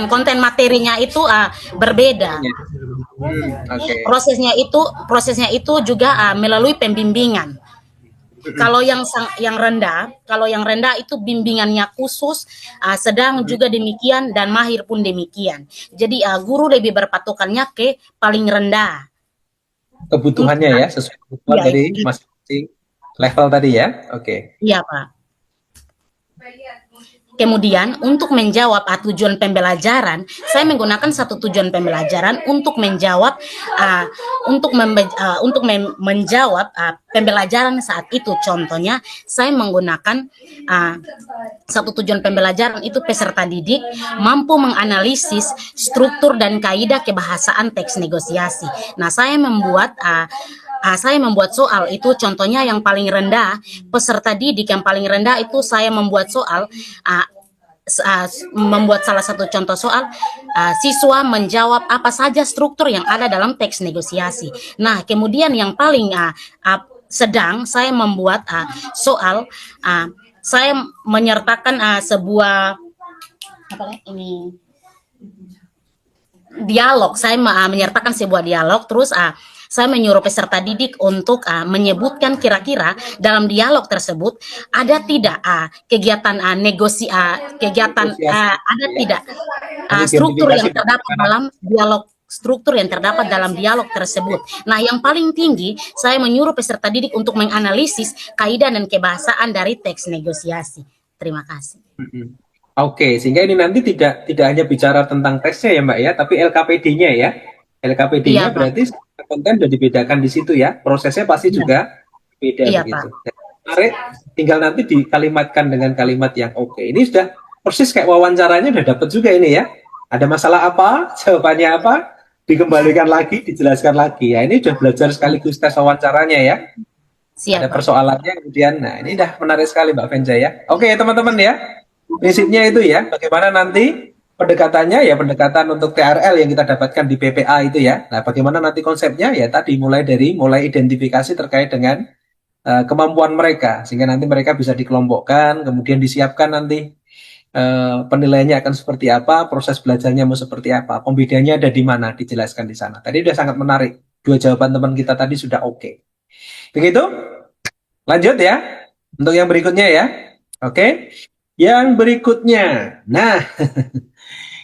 konten materinya itu berbeda. Okay. Prosesnya itu juga melalui pembimbingan. Kalau yang rendah itu bimbingannya khusus, sedang juga demikian, dan mahir pun demikian. Jadi guru lebih berpatokannya ke paling rendah. Kebutuhannya ya, sesuai kebutuhan dari masing-masing level tadi ya. Oke. Iya, Pak. Kemudian untuk menjawab tujuan pembelajaran, saya menggunakan satu tujuan pembelajaran untuk menjawab menjawab pembelajaran saat itu. Contohnya, saya menggunakan satu tujuan pembelajaran itu peserta didik mampu menganalisis struktur dan kaidah kebahasaan teks negosiasi. Nah, saya membuat saya membuat soal itu contohnya yang paling rendah, peserta didik yang paling rendah itu saya membuat soal, membuat salah satu contoh soal, siswa menjawab apa saja struktur yang ada dalam teks negosiasi. Nah, kemudian yang paling sedang saya membuat soal, saya menyertakan sebuah ini dialog. Saya menyertakan sebuah dialog, terus saya menyuruh peserta didik untuk menyebutkan kira-kira dalam dialog tersebut ada tidak kegiatan kegiatan ada tidak struktur yang terdapat dalam dialog tersebut. Nah, yang paling tinggi saya menyuruh peserta didik untuk menganalisis kaidah dan kebahasaan dari teks negosiasi. Terima kasih. Oke, sehingga ini nanti tidak hanya bicara tentang teksnya ya Mbak ya, tapi LKPD-nya ya. LKPD-nya Iya, Pak. berarti konten sudah dibedakan di situ ya. Prosesnya pasti juga beda Iya, begitu. Menarik, tinggal nanti dikalimatkan dengan kalimat yang oke. Ini sudah persis kayak wawancaranya udah dapat juga ini ya. Ada masalah apa, jawabannya apa, dikembalikan lagi, dijelaskan lagi. Ya, ini sudah belajar sekaligus tes wawancaranya ya. Siap, Ada Pak. persoalannya kemudian. Nah, ini udah menarik sekali Mbak Venja ya. Oke, teman-teman ya. Prinsipnya itu ya, bagaimana nanti pendekatannya ya, pendekatan untuk TRL yang kita dapatkan di PPA itu ya. Nah, bagaimana nanti konsepnya ya tadi mulai identifikasi terkait dengan kemampuan mereka, sehingga nanti mereka bisa dikelompokkan, kemudian disiapkan nanti penilaiannya akan seperti apa, proses belajarnya mau seperti apa, pembedanya ada di mana, dijelaskan di sana. Tadi sudah sangat menarik, dua jawaban teman kita tadi sudah oke. Begitu? Lanjut ya, untuk yang berikutnya ya. Oke. Yang berikutnya, nah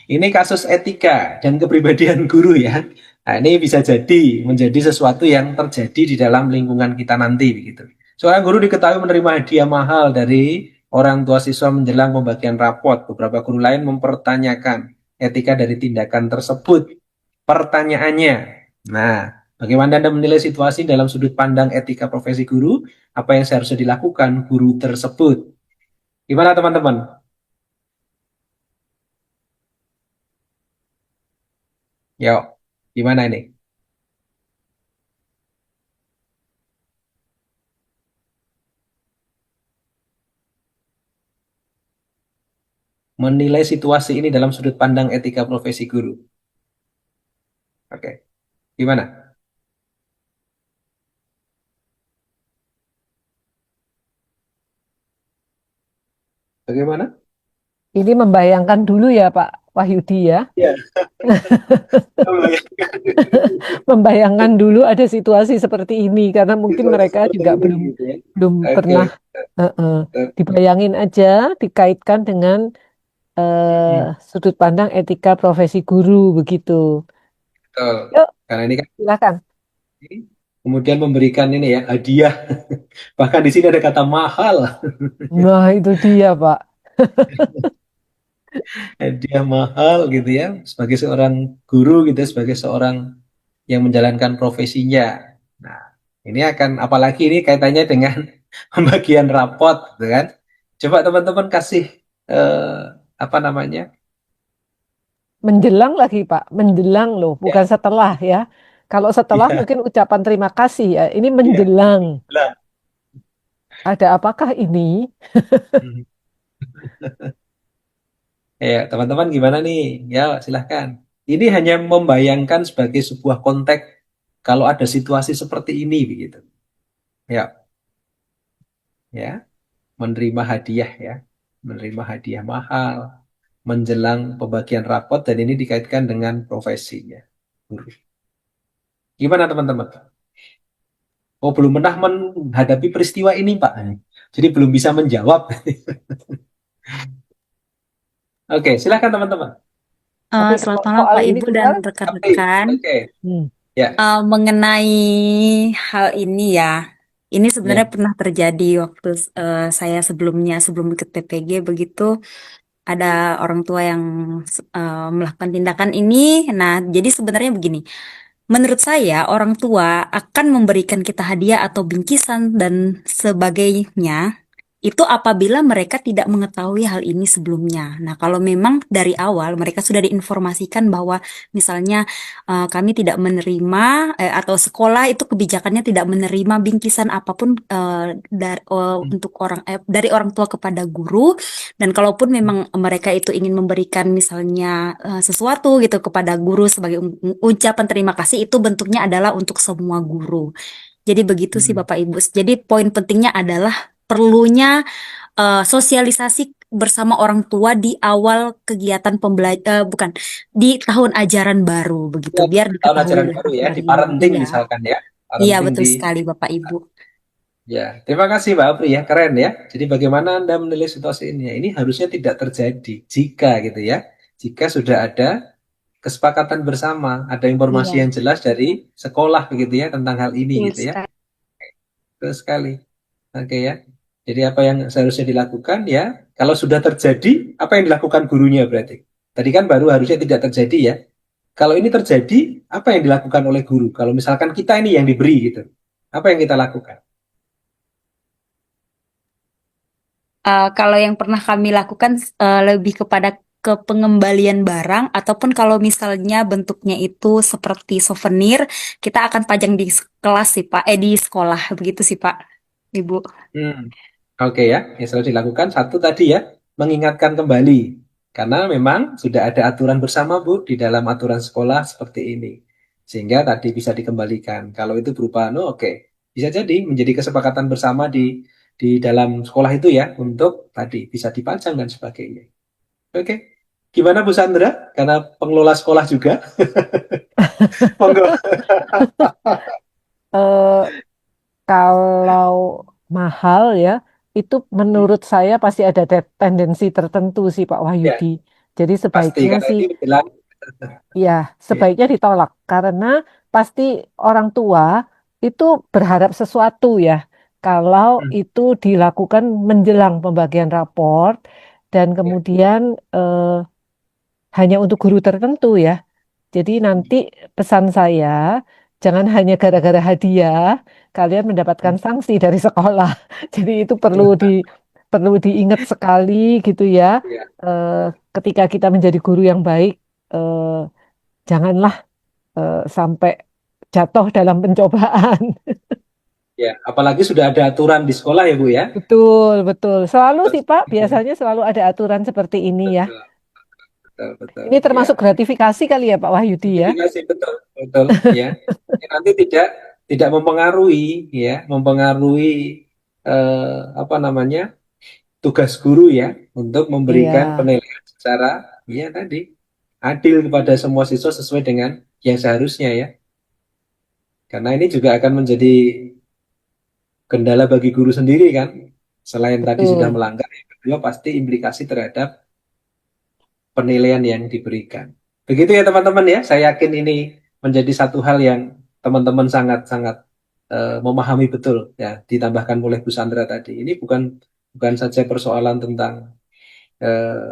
ini kasus etika dan kepribadian guru ya. Nah, ini bisa jadi menjadi sesuatu yang terjadi di dalam lingkungan kita nanti begitu. Seorang guru diketahui menerima hadiah mahal dari orang tua siswa menjelang pembagian rapot. Beberapa guru lain mempertanyakan etika dari tindakan tersebut. Pertanyaannya, nah, bagaimana Anda menilai situasi dalam sudut pandang etika profesi guru? Apa yang seharusnya dilakukan guru tersebut? Gimana teman-teman? Yuk, gimana ini? Menilai situasi ini dalam sudut pandang etika profesi guru. Oke, gimana? Bagaimana? Ini membayangkan dulu ya Pak Wahyudi ya. Ya. Membayangkan dulu ada situasi seperti ini karena mungkin mereka juga belum Gitu ya. belum Oke. pernah dibayangin aja dikaitkan dengan sudut pandang etika profesi guru begitu. Betul. Yuk, Karena ini kan silakan. kemudian memberikan ini ya hadiah. Bahkan di sini ada kata mahal. Nah, itu dia Pak. Hadiah mahal gitu ya. Sebagai seorang guru gitu, sebagai seorang yang menjalankan profesinya. Nah, ini akan apalagi ini kaitannya dengan pembagian rapot, gitu kan? Coba teman-teman kasih apa namanya? Menjelang lagi Pak, menjelang loh, bukan setelah ya. Kalau setelah Ya. mungkin ucapan terima kasih ya. Ini menjelang. Menjelang. Ada apakah ini? Ya, teman-teman gimana nih? Ya, silahkan. Ini hanya membayangkan sebagai sebuah konteks kalau ada situasi seperti ini begitu. Ya. Ya, menerima hadiah ya. Menerima hadiah mahal menjelang pembagian rapot dan ini dikaitkan dengan profesinya. Guru. Gimana teman-teman? Oh, belum pernah menghadapi peristiwa ini, Pak. Jadi belum bisa menjawab. Oke, silahkan teman-teman. Tapi Selamat kalau malam soal Pak ini Ibu juga, dan rekan-rekan. Oke. Ya. Mengenai hal ini ya, ini sebenarnya Ya. pernah terjadi waktu saya sebelum ikut PPG begitu. Ada orang tua yang melakukan tindakan ini. Nah, jadi sebenarnya begini. Menurut saya, orang tua akan memberikan kita hadiah atau bingkisan dan sebagainya Itu apabila mereka tidak mengetahui hal ini sebelumnya. Nah, kalau memang dari awal mereka sudah diinformasikan bahwa misalnya kami tidak menerima atau sekolah itu kebijakannya tidak menerima bingkisan apapun untuk dari orang tua kepada guru, dan kalaupun memang mereka itu ingin memberikan misalnya sesuatu gitu kepada guru sebagai ucapan terima kasih, itu bentuknya adalah untuk semua guru. Jadi begitu sih Bapak Ibu. Jadi poin pentingnya adalah perlunya sosialisasi bersama orang tua di awal kegiatan bukan di tahun ajaran baru begitu, Ya, biar tahun ajaran diketahui baru ya, di dari parenting iya. misalkan ya. Iya, Parenting betul di sekali Bapak Ibu. Ya, terima kasih Mbak Apri ya, keren ya. Jadi bagaimana Anda menilai situasi ini? Ini harusnya tidak terjadi jika gitu ya. Jika sudah ada kesepakatan bersama, ada informasi Iya, yang jelas dari sekolah begitu ya tentang hal ini Betul gitu ya. sekali. Betul sekali. Oke ya. Jadi apa yang seharusnya dilakukan ya? Kalau sudah terjadi, apa yang dilakukan gurunya berarti? Tadi kan baru harusnya tidak terjadi ya. Kalau ini terjadi, apa yang dilakukan oleh guru? Kalau misalkan kita ini yang diberi gitu, apa yang kita lakukan? Kalau yang pernah kami lakukan lebih kepada ke pengembalian barang, ataupun kalau misalnya bentuknya itu seperti souvenir, kita akan pajang di kelas sih Pak, di sekolah begitu sih Pak, Ibu. Oke ya, yang selalu dilakukan satu tadi ya, mengingatkan kembali. Karena memang sudah ada aturan bersama Bu di dalam aturan sekolah seperti ini. Sehingga tadi bisa dikembalikan. Kalau itu berupa oke. Bisa jadi menjadi kesepakatan bersama di dalam sekolah itu ya untuk tadi bisa dipajang dan sebagainya. Oke. Gimana Bu Sandra? Karena pengelola sekolah juga. Monggo. Eh, Kalau mahal ya, itu menurut saya pasti ada tendensi tertentu sih Pak Ya, Wahyudi. Jadi pasti sebaiknya karena sih, ini bilang ya ya. sebaiknya ditolak karena pasti orang tua itu berharap sesuatu ya. Kalau itu dilakukan menjelang pembagian raport dan Ya. kemudian hanya untuk guru tertentu ya. Jadi nanti pesan saya, jangan hanya gara-gara hadiah kalian mendapatkan sanksi dari sekolah. Jadi itu perlu diingat sekali gitu ya. Ya. Eh, Ketika kita menjadi guru yang baik, janganlah sampai jatuh dalam pencobaan. Ya, apalagi sudah ada aturan di sekolah ya Bu ya. Betul, betul. Selalu sih Pak, biasanya selalu ada aturan seperti ini ya. Betul, betul, betul. Ini termasuk Ya, gratifikasi kali ya Pak Wahyudi ya. gratifikasi betul, betul. Ya, ini nanti tidak mempengaruhi ya, mempengaruhi apa namanya tugas guru ya untuk memberikan Iya, penilaian secara ya tadi adil kepada semua siswa sesuai dengan yang seharusnya ya. Karena ini juga akan menjadi kendala bagi guru sendiri kan. Selain tadi sudah betul. melanggar, yang kedua pasti implikasi terhadap penilaian yang diberikan. Begitu ya teman-teman ya, saya yakin ini menjadi satu hal yang teman-teman sangat-sangat memahami betul ya, ditambahkan oleh Bu Sandra tadi. Ini bukan saja persoalan tentang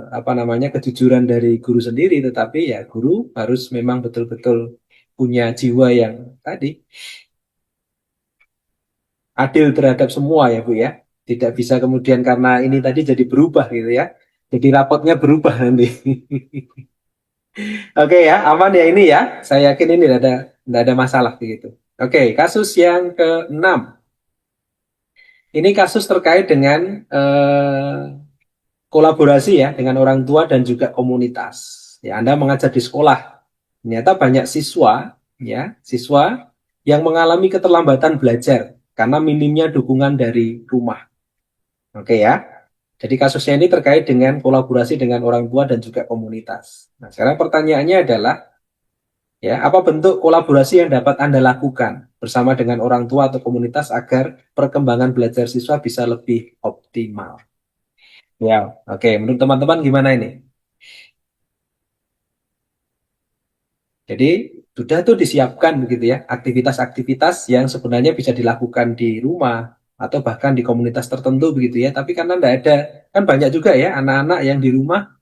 apa namanya kejujuran dari guru sendiri, tetapi ya guru harus memang betul-betul punya jiwa yang tadi adil terhadap semua ya Bu ya. Tidak bisa kemudian karena ini tadi jadi berubah gitu ya. Jadi rapotnya berubah nanti. Oke ya, aman ya ini ya. Saya yakin ini tidak ada masalah begitu. Oke, kasus yang ke-6. Ini kasus terkait dengan kolaborasi ya dengan orang tua dan juga komunitas. Ya, Anda mengajar di sekolah. Ternyata banyak siswa yang mengalami keterlambatan belajar karena minimnya dukungan dari rumah. Oke ya. Jadi kasusnya ini terkait dengan kolaborasi dengan orang tua dan juga komunitas. Nah, sekarang pertanyaannya adalah ya, apa bentuk kolaborasi yang dapat Anda lakukan bersama dengan orang tua atau komunitas agar perkembangan belajar siswa bisa lebih optimal? Ya, oke. Menurut teman-teman gimana ini? Jadi sudah tuh disiapkan begitu ya aktivitas-aktivitas yang sebenarnya bisa dilakukan di rumah atau bahkan di komunitas tertentu begitu ya. Tapi karena tidak ada, kan banyak juga ya anak-anak yang di rumah.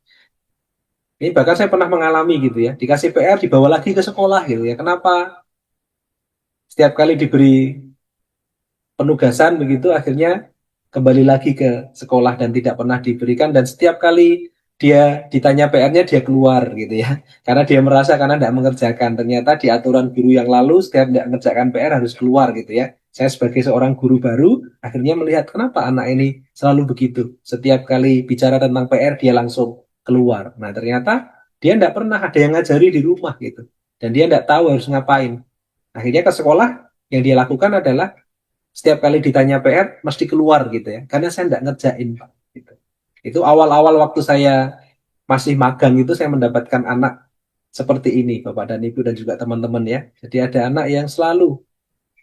Ini bahkan saya pernah mengalami gitu ya, dikasih PR dibawa lagi ke sekolah gitu ya. Kenapa setiap kali diberi penugasan begitu akhirnya kembali lagi ke sekolah dan tidak pernah diberikan, dan setiap kali dia ditanya PR-nya dia keluar gitu ya, karena dia merasa karena tidak mengerjakan. Ternyata di aturan guru yang lalu setiap tidak mengerjakan PR harus keluar gitu ya. Saya sebagai seorang guru baru akhirnya melihat kenapa anak ini selalu begitu, setiap kali bicara tentang PR dia langsung keluar. Nah ternyata dia tidak pernah ada yang ngajari di rumah gitu, dan dia tidak tahu harus ngapain. Akhirnya ke sekolah yang dia lakukan adalah setiap kali ditanya PR mesti keluar gitu ya, karena saya tidak ngerjain Pak gitu. Itu awal-awal waktu saya masih magang itu saya mendapatkan anak seperti ini Bapak dan Ibu dan juga teman-teman ya. Jadi ada anak yang selalu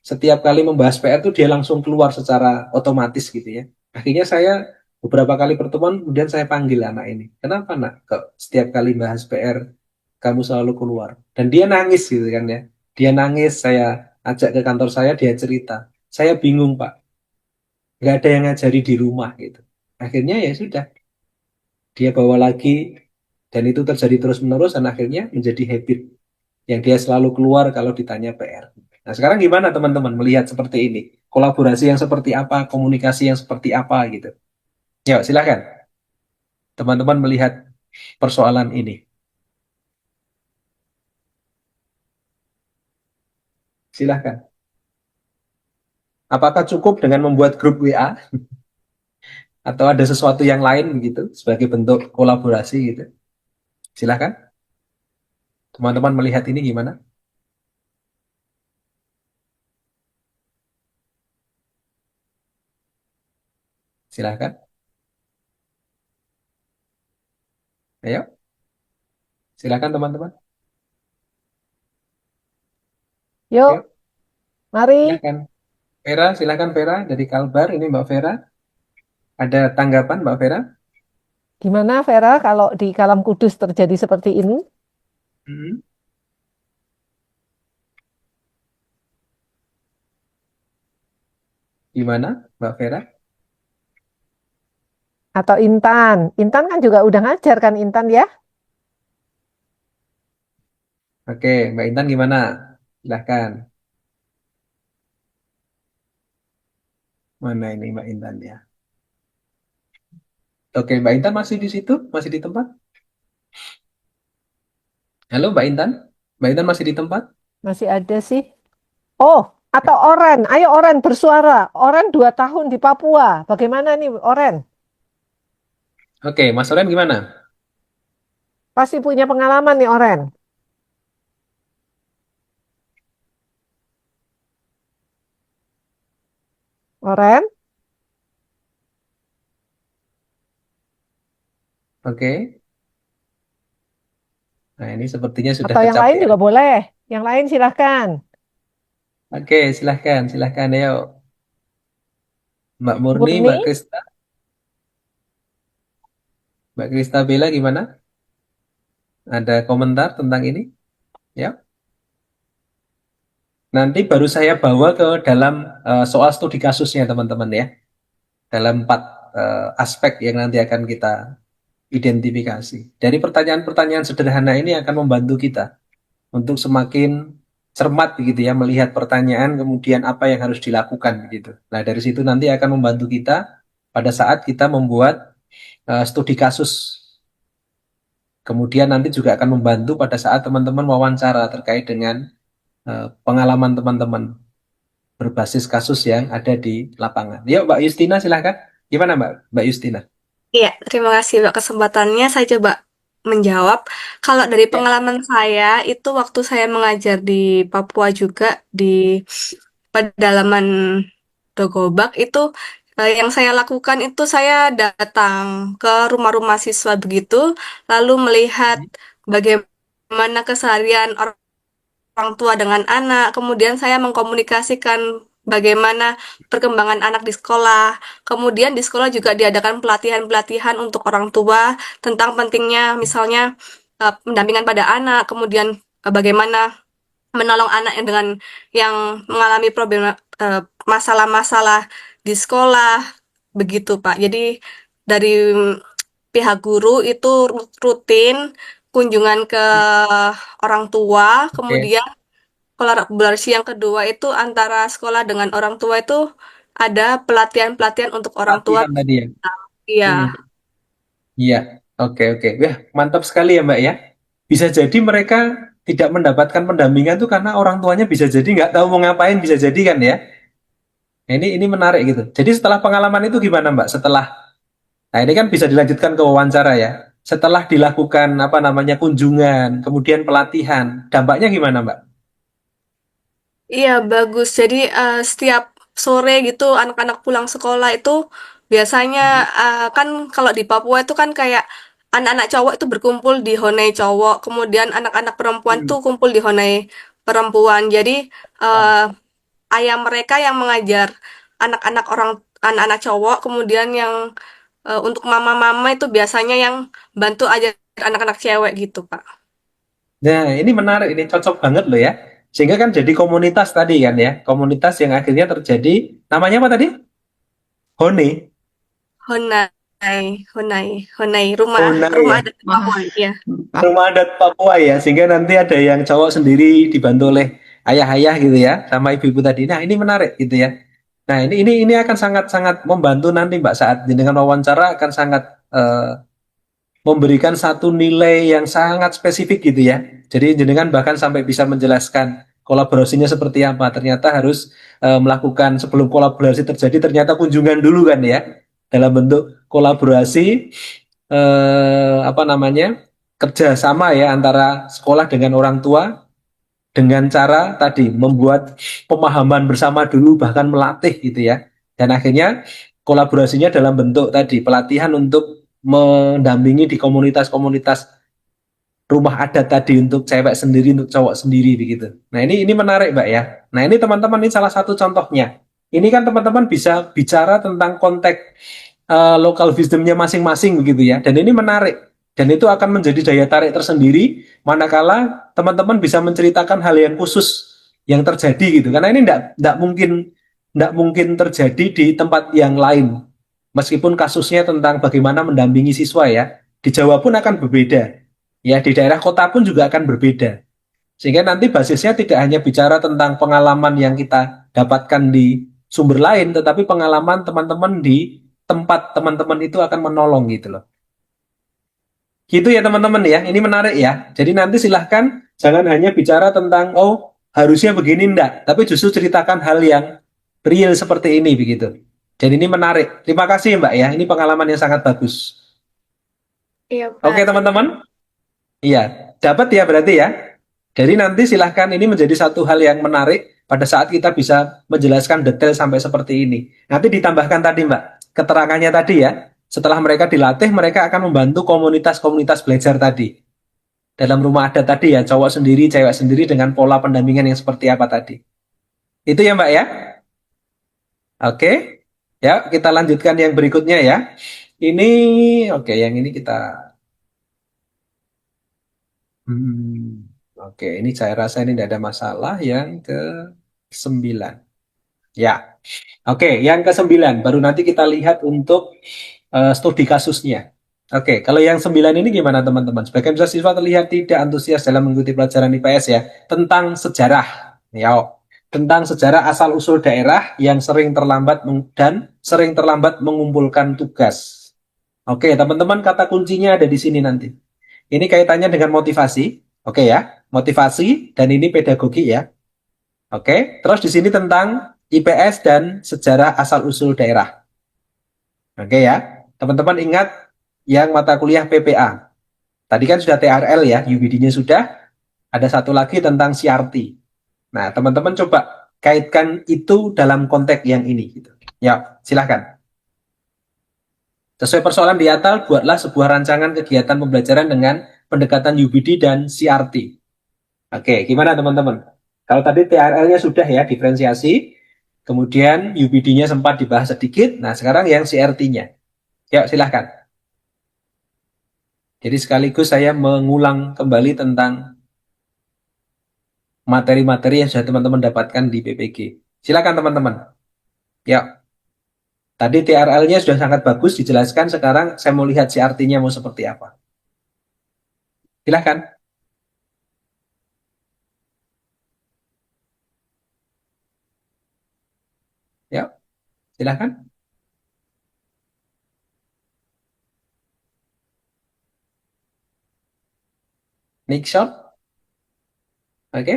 setiap kali membahas PR itu dia langsung keluar secara otomatis gitu ya. Akhirnya saya beberapa kali pertemuan kemudian saya panggil anak ini, kenapa nak kok setiap kali bahas PR kamu selalu keluar? Dan dia nangis gitu kan ya, dia nangis. Saya ajak ke kantor saya, dia cerita, saya bingung Pak, nggak ada yang ngajari di rumah gitu. Akhirnya ya sudah, dia bawa lagi, dan itu terjadi terus-menerus, dan akhirnya menjadi habit yang dia selalu keluar kalau ditanya PR. Nah sekarang gimana teman-teman melihat seperti ini? Kolaborasi yang seperti apa, komunikasi yang seperti apa gitu. Ya silahkan teman-teman melihat persoalan ini. Silahkan. Apakah cukup dengan membuat grup WA atau ada sesuatu yang lain gitu sebagai bentuk kolaborasi gitu? Silahkan. Teman-teman melihat ini gimana? Silahkan. Ayo, silahkan teman-teman. Yuk, Yuk, mari. silahkan. Vera, silahkan Vera dari Kalbar. Ini Mbak Vera. Ada tanggapan Mbak Vera? Gimana Vera kalau di Kalam Kudus terjadi seperti ini? Hmm. Gimana Mbak Vera? Atau Intan? Intan kan juga udah ngajar kan Intan ya? Oke, Mbak Intan gimana? Silahkan. Mana ini Mbak Intan ya? Oke, Mbak Intan masih di situ? Masih di tempat? Halo Mbak Intan? Mbak Intan masih di tempat? Masih ada sih. Oh, atau Oren. Ayo Oren bersuara. Oren 2 tahun di Papua. Bagaimana nih Oren? Oke, Mas Soren gimana? Pasti punya pengalaman nih Oren. Oren? Oke. Nah, ini sepertinya sudah Atau yang lain kecapean. juga boleh. Yang lain silahkan. Oke, silahkan, silahkan. Ayo, Mbak Murni, Murni? Mbak Krista, Mbak Krista Bella gimana? Ada komentar tentang ini? Ya. Nanti baru saya bawa ke dalam soal studi kasusnya teman-teman ya. Dalam 4 aspek yang nanti akan kita identifikasi. Dari pertanyaan-pertanyaan sederhana ini akan membantu kita untuk semakin cermat gitu ya, melihat pertanyaan kemudian apa yang harus dilakukan gitu. Nah, dari situ nanti akan membantu kita pada saat kita membuat studi kasus. Kemudian nanti juga akan membantu pada saat teman-teman wawancara terkait dengan pengalaman teman-teman berbasis kasus yang ada di lapangan. Yuk Mbak Justina silahkan. Gimana Mbak Justina? Iya, terima kasih Mbak kesempatannya. Saya coba menjawab. Kalau dari Ya. pengalaman saya, itu waktu saya mengajar di Papua juga, di pedalaman Dogobak, itu yang saya lakukan itu saya datang ke rumah-rumah siswa begitu, lalu melihat bagaimana keseharian orang tua dengan anak, kemudian saya mengkomunikasikan bagaimana perkembangan anak di sekolah. Kemudian di sekolah juga diadakan pelatihan-pelatihan untuk orang tua tentang pentingnya misalnya pendampingan pada anak, kemudian bagaimana menolong anak yang dengan yang mengalami problem masalah-masalah di sekolah begitu, Pak. Jadi dari pihak guru itu rutin kunjungan ke orang tua, Oke. kemudian kolaborasi yang kedua itu antara sekolah dengan orang tua itu ada pelatihan-pelatihan untuk orang tua. Pelatihan tadi ya. Iya, Hmm. Iya, oke oke. Wah, mantap sekali ya Mbak ya. Bisa jadi mereka tidak mendapatkan pendampingan tuh karena orang tuanya bisa jadi nggak tahu mau ngapain, bisa jadi kan ya. Nah, ini menarik gitu. Jadi setelah pengalaman itu gimana Mbak? Nah ini kan bisa dilanjutkan ke wawancara ya. Setelah dilakukan apa namanya kunjungan, kemudian pelatihan, dampaknya gimana Mbak? iya bagus. Jadi setiap sore gitu anak-anak pulang sekolah itu biasanya kan kalau di Papua itu kan kayak anak-anak cowok itu berkumpul di Honai cowok, kemudian anak-anak perempuan Hmm. tuh kumpul di Honai perempuan. Jadi eh, ayah mereka yang mengajar anak-anak cowok, kemudian yang untuk mama-mama itu biasanya yang bantu ajar anak-anak cewek gitu, Pak. Nah ini menarik, ini cocok banget loh ya. Sehingga kan jadi komunitas tadi kan ya. Komunitas yang akhirnya terjadi, namanya apa tadi? Hone. Honai, Honai, Honai, rumah Honai rumah ya. adat Papua, ya. Rumah adat Papua ya, sehingga nanti ada yang cowok sendiri dibantu oleh ayah-ayah gitu ya, sama ibu-ibu tadi. Nah, ini menarik gitu ya. Nah, ini akan sangat-sangat membantu nanti Mbak saat dengan wawancara akan sangat memberikan satu nilai yang sangat spesifik gitu ya. Jadi jenengan bahkan sampai bisa menjelaskan kolaborasinya seperti apa. Ternyata harus melakukan sebelum kolaborasi terjadi ternyata kunjungan dulu kan ya. Dalam bentuk kolaborasi apa namanya? Kerjasama ya antara sekolah dengan orang tua dengan cara tadi membuat pemahaman bersama dulu bahkan melatih gitu ya. Dan akhirnya kolaborasinya dalam bentuk tadi pelatihan untuk mendampingi di komunitas-komunitas rumah adat tadi untuk cewek sendiri, untuk cowok sendiri begitu. Nah, ini menarik, Mbak ya. Nah, ini teman-teman ini salah satu contohnya. Ini kan teman-teman bisa bicara tentang konteks local wisdomnya masing-masing begitu ya. Dan ini menarik. Dan itu akan menjadi daya tarik tersendiri manakala teman-teman bisa menceritakan hal yang khusus yang terjadi gitu. Karena ini enggak mungkin terjadi di tempat yang lain. Meskipun kasusnya tentang bagaimana mendampingi siswa ya, di Jawa pun akan berbeda. Ya, di daerah kota pun juga akan berbeda. Sehingga nanti basisnya tidak hanya bicara tentang pengalaman yang kita dapatkan di sumber lain, tetapi pengalaman teman-teman di tempat teman-teman itu akan menolong gitu loh. Gitu ya teman-teman ya, ini menarik ya. Jadi nanti silahkan jangan hanya bicara tentang, oh harusnya begini enggak, tapi justru ceritakan hal yang real seperti ini begitu. Jadi ini menarik. Terima kasih Mbak ya, ini pengalaman yang sangat bagus. Iya, Oke Pak. teman-teman, iya dapat ya berarti ya. Jadi nanti silahkan ini menjadi satu hal yang menarik pada saat kita bisa menjelaskan detail sampai seperti ini. Nanti ditambahkan tadi Mbak, keterangannya tadi ya. Setelah mereka dilatih, mereka akan membantu komunitas-komunitas belajar tadi. Dalam rumah adat tadi ya, cowok sendiri, cewek sendiri dengan pola pendampingan yang seperti apa tadi. Itu ya Mbak ya. Oke. Ya, kita lanjutkan yang berikutnya ya. Ini, oke, yang ini kita oke, ini saya rasa ini tidak ada masalah. Yang ke-9. Ya, oke, yang ke-9. Baru nanti kita lihat untuk studi kasusnya. Oke, kalau yang 9 ini gimana teman-teman? Sebagian besar siswa terlihat tidak antusias dalam mengikuti pelajaran IPS ya. Tentang sejarah. Ya, tentang sejarah asal-usul daerah yang dan sering terlambat mengumpulkan tugas. Oke, teman-teman kata kuncinya ada di sini nanti. Ini kaitannya dengan motivasi. Oke ya, motivasi dan ini pedagogi ya. Oke, terus di sini tentang IPS dan sejarah asal-usul daerah. Oke ya, teman-teman ingat yang mata kuliah PPA. Tadi kan sudah TRL ya, UBD-nya sudah. Ada satu lagi tentang CRT. Nah, teman-teman coba kaitkan itu dalam konteks yang ini. Gitu. Ya, silahkan. Sesuai persoalan di atas, buatlah sebuah rancangan kegiatan pembelajaran dengan pendekatan UBD dan CRT. Oke, gimana teman-teman? Kalau tadi TRL-nya sudah ya, diferensiasi. Kemudian UBD-nya sempat dibahas sedikit. Nah, sekarang yang CRT-nya. Yuk, silahkan. Jadi sekaligus saya mengulang kembali tentang materi-materi yang sudah teman-teman dapatkan di PPG. Silakan teman-teman. Ya, tadi TRL-nya sudah sangat bagus dijelaskan. Sekarang saya mau lihat CRT-nya mau seperti apa. Silakan. Ya, Silahkan. Nixon, oke.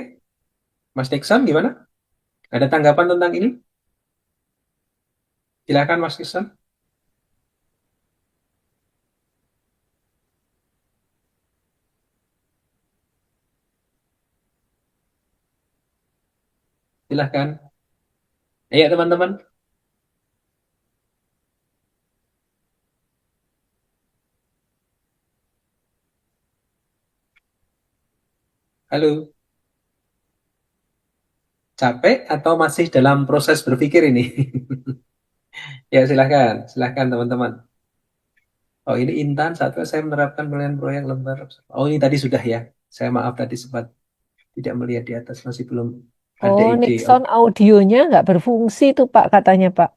Mas Nixon gimana? Ada tanggapan tentang ini? Silahkan Mas Nixon. Silahkan. Ayo teman-teman. Halo. Capek atau masih dalam proses berpikir ini? Ya silahkan. Silahkan teman-teman. Oh ini Intan, satu saya menerapkan penilaian proyek lembar. Oh ini tadi sudah ya. Saya maaf tadi sempat tidak melihat di atas, masih belum ada Oh, ide. Nixon audionya nggak berfungsi tuh Pak katanya Pak.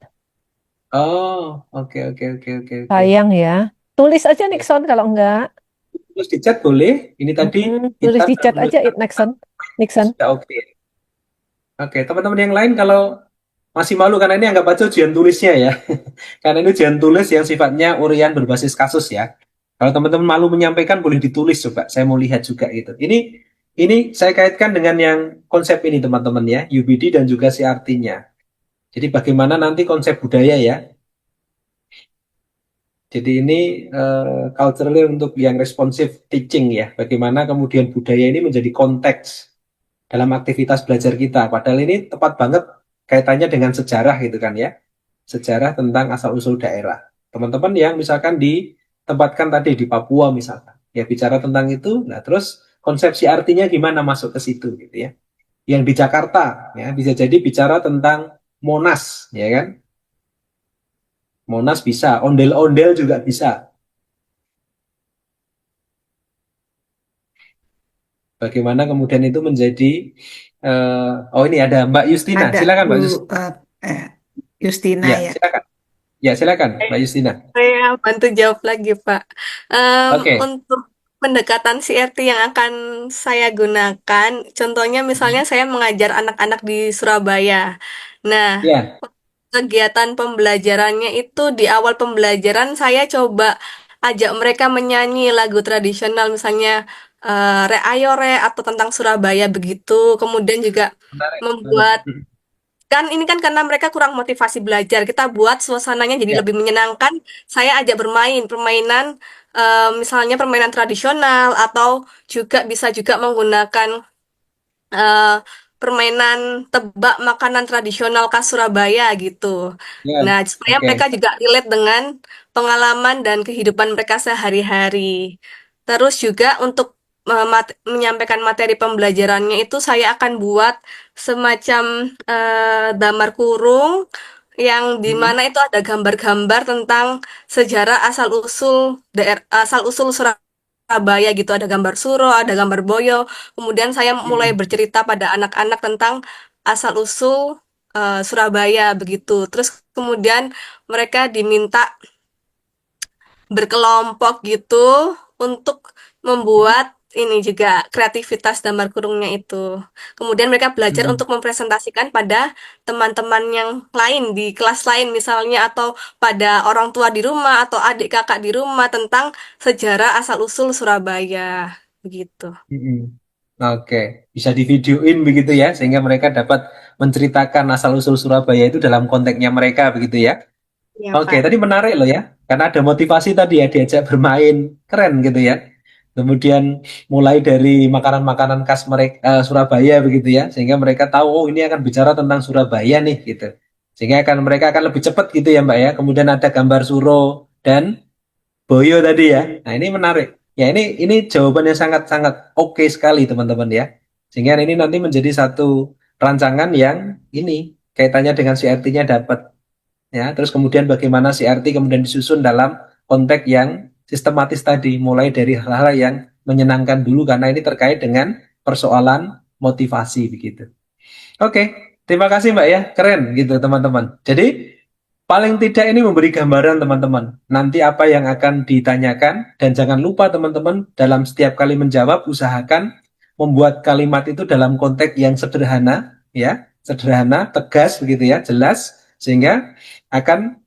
Oh, oke oke oke oke oke. Sayang ya. Tulis aja Nixon kalau enggak. Terus di chat boleh. Ini tadi Tulis Intan di chat aja menuliskan Nixon. Nixon. sudah oke. Oke, teman-teman yang lain kalau masih malu karena ini anggap aja ujian tulisnya ya. Karena ini ujian tulis yang sifatnya uraian berbasis kasus ya. Kalau teman-teman malu menyampaikan boleh ditulis coba. Saya mau lihat juga gitu. Ini saya kaitkan dengan yang konsep ini teman-teman ya, UBD dan juga CRT-nya. Jadi bagaimana nanti konsep budaya ya. Jadi ini culturally untuk yang responsive teaching ya. Bagaimana kemudian budaya ini menjadi konteks dalam aktivitas belajar kita. Padahal ini tepat banget kaitannya dengan sejarah gitu kan ya. Sejarah tentang asal-usul daerah. Teman-teman yang misalkan ditempatkan tadi di Papua misalkan. Ya bicara tentang itu. Nah terus konsepsi artinya gimana masuk ke situ gitu ya. Yang di Jakarta ya bisa jadi bicara tentang Monas ya kan. Monas bisa, ondel-ondel juga bisa. Bagaimana kemudian itu menjadi oh ini ada Mbak Justina. Ada Silakan Mbak Bu Justina. Justina Ya, ya. silakan. Ya, silakan Mbak Justina. Saya bantu jawab lagi, Pak. Oke. Untuk pendekatan CRT yang akan saya gunakan, contohnya misalnya saya mengajar anak-anak di Surabaya. Nah, Ya. kegiatan pembelajarannya itu di awal pembelajaran saya coba ajak mereka menyanyi lagu tradisional misalnya Re Ayo Re atau tentang Surabaya begitu. Kemudian juga Menarik. membuat kan ini kan karena mereka kurang motivasi belajar, kita buat suasananya jadi Ya. lebih menyenangkan. Saya ajak bermain permainan misalnya permainan tradisional atau juga bisa juga menggunakan eh, permainan tebak makanan tradisional khas Surabaya gitu. Ya. Nah, supaya Oke. mereka juga relate dengan pengalaman dan kehidupan mereka sehari-hari. Terus juga untuk menyampaikan materi pembelajarannya itu saya akan buat semacam damar kurung yang di mana itu ada gambar-gambar tentang sejarah asal-usul Surabaya gitu, ada gambar Suro, ada gambar Boyo. Kemudian saya mulai bercerita pada anak-anak tentang asal-usul Surabaya begitu. Terus kemudian mereka diminta berkelompok gitu untuk membuat ini juga kreativitas gambar kurungnya itu. Kemudian mereka belajar untuk mempresentasikan pada teman-teman yang lain di kelas lain misalnya atau pada orang tua di rumah atau adik kakak di rumah tentang sejarah asal-usul Surabaya begitu. Oke, bisa divideoin begitu ya, sehingga mereka dapat menceritakan asal-usul Surabaya itu dalam konteksnya mereka begitu ya. Ya, Oke, Pak. tadi menarik loh ya, karena ada motivasi tadi ya, diajak bermain, keren gitu ya. Kemudian mulai dari makanan-makanan khas mereka Surabaya begitu ya, sehingga mereka tahu oh ini akan bicara tentang Surabaya nih gitu. Sehingga mereka akan lebih cepat gitu ya Mbak ya. Kemudian ada gambar Suro dan Boyo tadi ya. Nah, ini menarik. Ya, ini jawabannya sangat-sangat oke sekali teman-teman ya. Sehingga ini nanti menjadi satu rancangan yang ini kaitannya dengan CRT-nya dapat ya. Terus kemudian bagaimana CRT kemudian disusun dalam konteks yang sistematis tadi, mulai dari hal-hal yang menyenangkan dulu karena ini terkait dengan persoalan motivasi begitu. Oke, terima kasih Mbak ya. Keren gitu teman-teman. Jadi paling tidak ini memberi gambaran teman-teman. Nanti apa yang akan ditanyakan dan jangan lupa teman-teman dalam setiap kali menjawab usahakan membuat kalimat itu dalam konteks yang sederhana ya, sederhana, tegas begitu ya, jelas Sehingga akan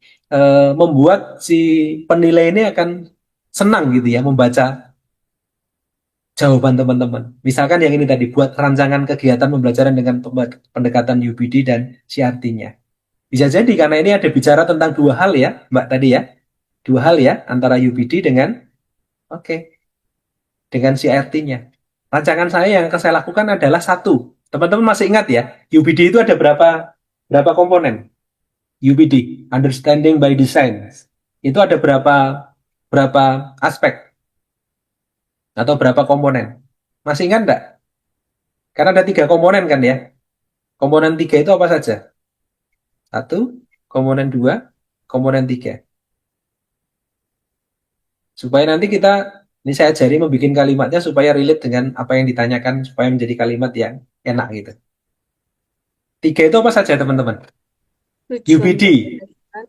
membuat si penilai ini akan senang gitu ya membaca jawaban teman-teman. Misalkan yang ini tadi, buat rancangan kegiatan pembelajaran dengan pendekatan UBD dan CRT-nya. Bisa jadi karena ini ada bicara tentang dua hal ya, Mbak tadi ya. Dua hal ya, antara UBD dengan dengan CRT-nya. Rancangan saya yang akan saya lakukan adalah satu. Teman-teman masih ingat ya, UBD itu ada berapa komponen? UBD, Understanding by Design. Itu ada berapa aspek atau berapa komponen? Masih ingat enggak? Karena ada 3 komponen kan ya. Komponen 3 itu apa saja? 1, komponen 2, komponen 3. Supaya nanti ini saya ajari membuat kalimatnya supaya relate dengan apa yang ditanyakan, supaya menjadi kalimat yang enak gitu. 3 itu apa saja teman-teman? Tujuan UBD. pembelajaran,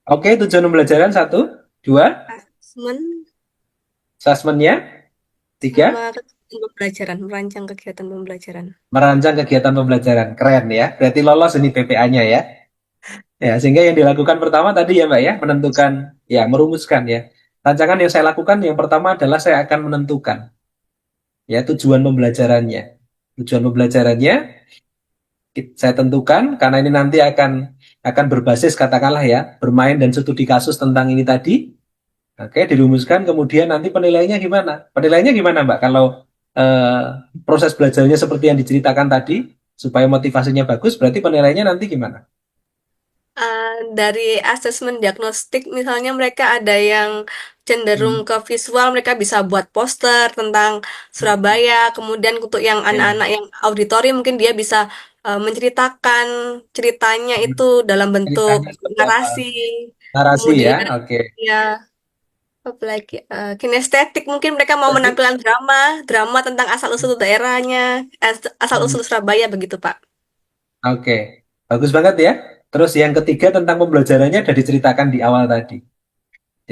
Oke, tujuan pembelajaran 1, 2, asesmen, assessment-nya, 3, sama kegiatan pembelajaran, merancang kegiatan pembelajaran. merancang kegiatan pembelajaran. Keren ya. Berarti lolos ini PPA-nya ya. Ya, sehingga yang dilakukan pertama tadi ya Mbak ya, menentukan, ya merumuskan ya. Rancangan yang saya lakukan yang pertama adalah saya akan menentukan ya tujuan pembelajarannya. Tujuan pembelajarannya saya tentukan karena ini nanti akan berbasis katakanlah ya, bermain dan studi kasus tentang ini tadi. Oke, dirumuskan kemudian nanti penilaiannya gimana? Penilaiannya gimana Mbak? Kalau proses belajarnya seperti yang diceritakan tadi supaya motivasinya bagus, berarti penilaiannya nanti gimana? Dari asesmen diagnostik, misalnya mereka ada yang cenderung ke visual, mereka bisa buat poster tentang Surabaya. Kemudian untuk yang anak-anak yang auditori, mungkin dia bisa menceritakan ceritanya itu dalam bentuk Ceritanya seperti apa? narasi. Narasi ya, Kemudian oke. ya, apalagi kinestetik, mungkin mereka mau menampilkan drama tentang asal-usul daerahnya, asal-usul Surabaya begitu, Pak. Oke, bagus banget ya. Terus yang ketiga tentang pembelajarannya sudah diceritakan di awal tadi.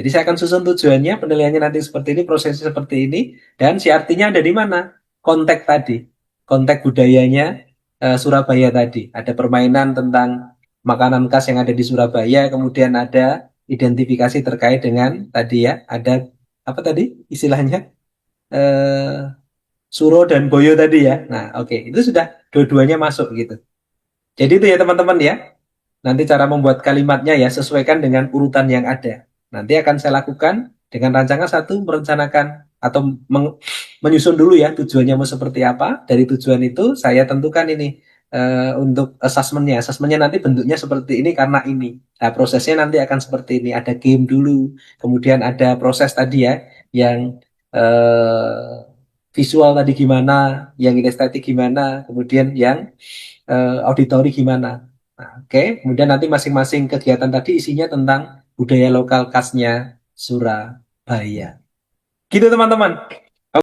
Jadi saya akan susun tujuannya, penilaiannya nanti seperti ini, prosesnya seperti ini, dan si artinya ada di mana? Konteks tadi, konteks budayanya Surabaya tadi. Ada permainan tentang makanan khas yang ada di Surabaya, kemudian ada identifikasi terkait dengan tadi ya, ada apa tadi istilahnya? Eh, Suro dan Boyo tadi ya. Nah, oke, itu sudah dua-duanya masuk gitu. Jadi itu ya teman-teman ya. Nanti cara membuat kalimatnya ya sesuaikan dengan urutan yang ada. Nanti akan saya lakukan dengan rancangan satu merencanakan atau menyusun dulu ya tujuannya mau seperti apa. Dari tujuan itu saya tentukan ini untuk assessmentnya. Assessmentnya nanti bentuknya seperti ini karena ini. Nah prosesnya nanti akan seperti ini. Ada game dulu, kemudian ada proses tadi ya yang visual tadi gimana, yang estetik gimana, kemudian yang auditori gimana. Nah, oke. Kemudian nanti masing-masing kegiatan tadi isinya tentang budaya lokal khasnya Surabaya. Gitu teman-teman.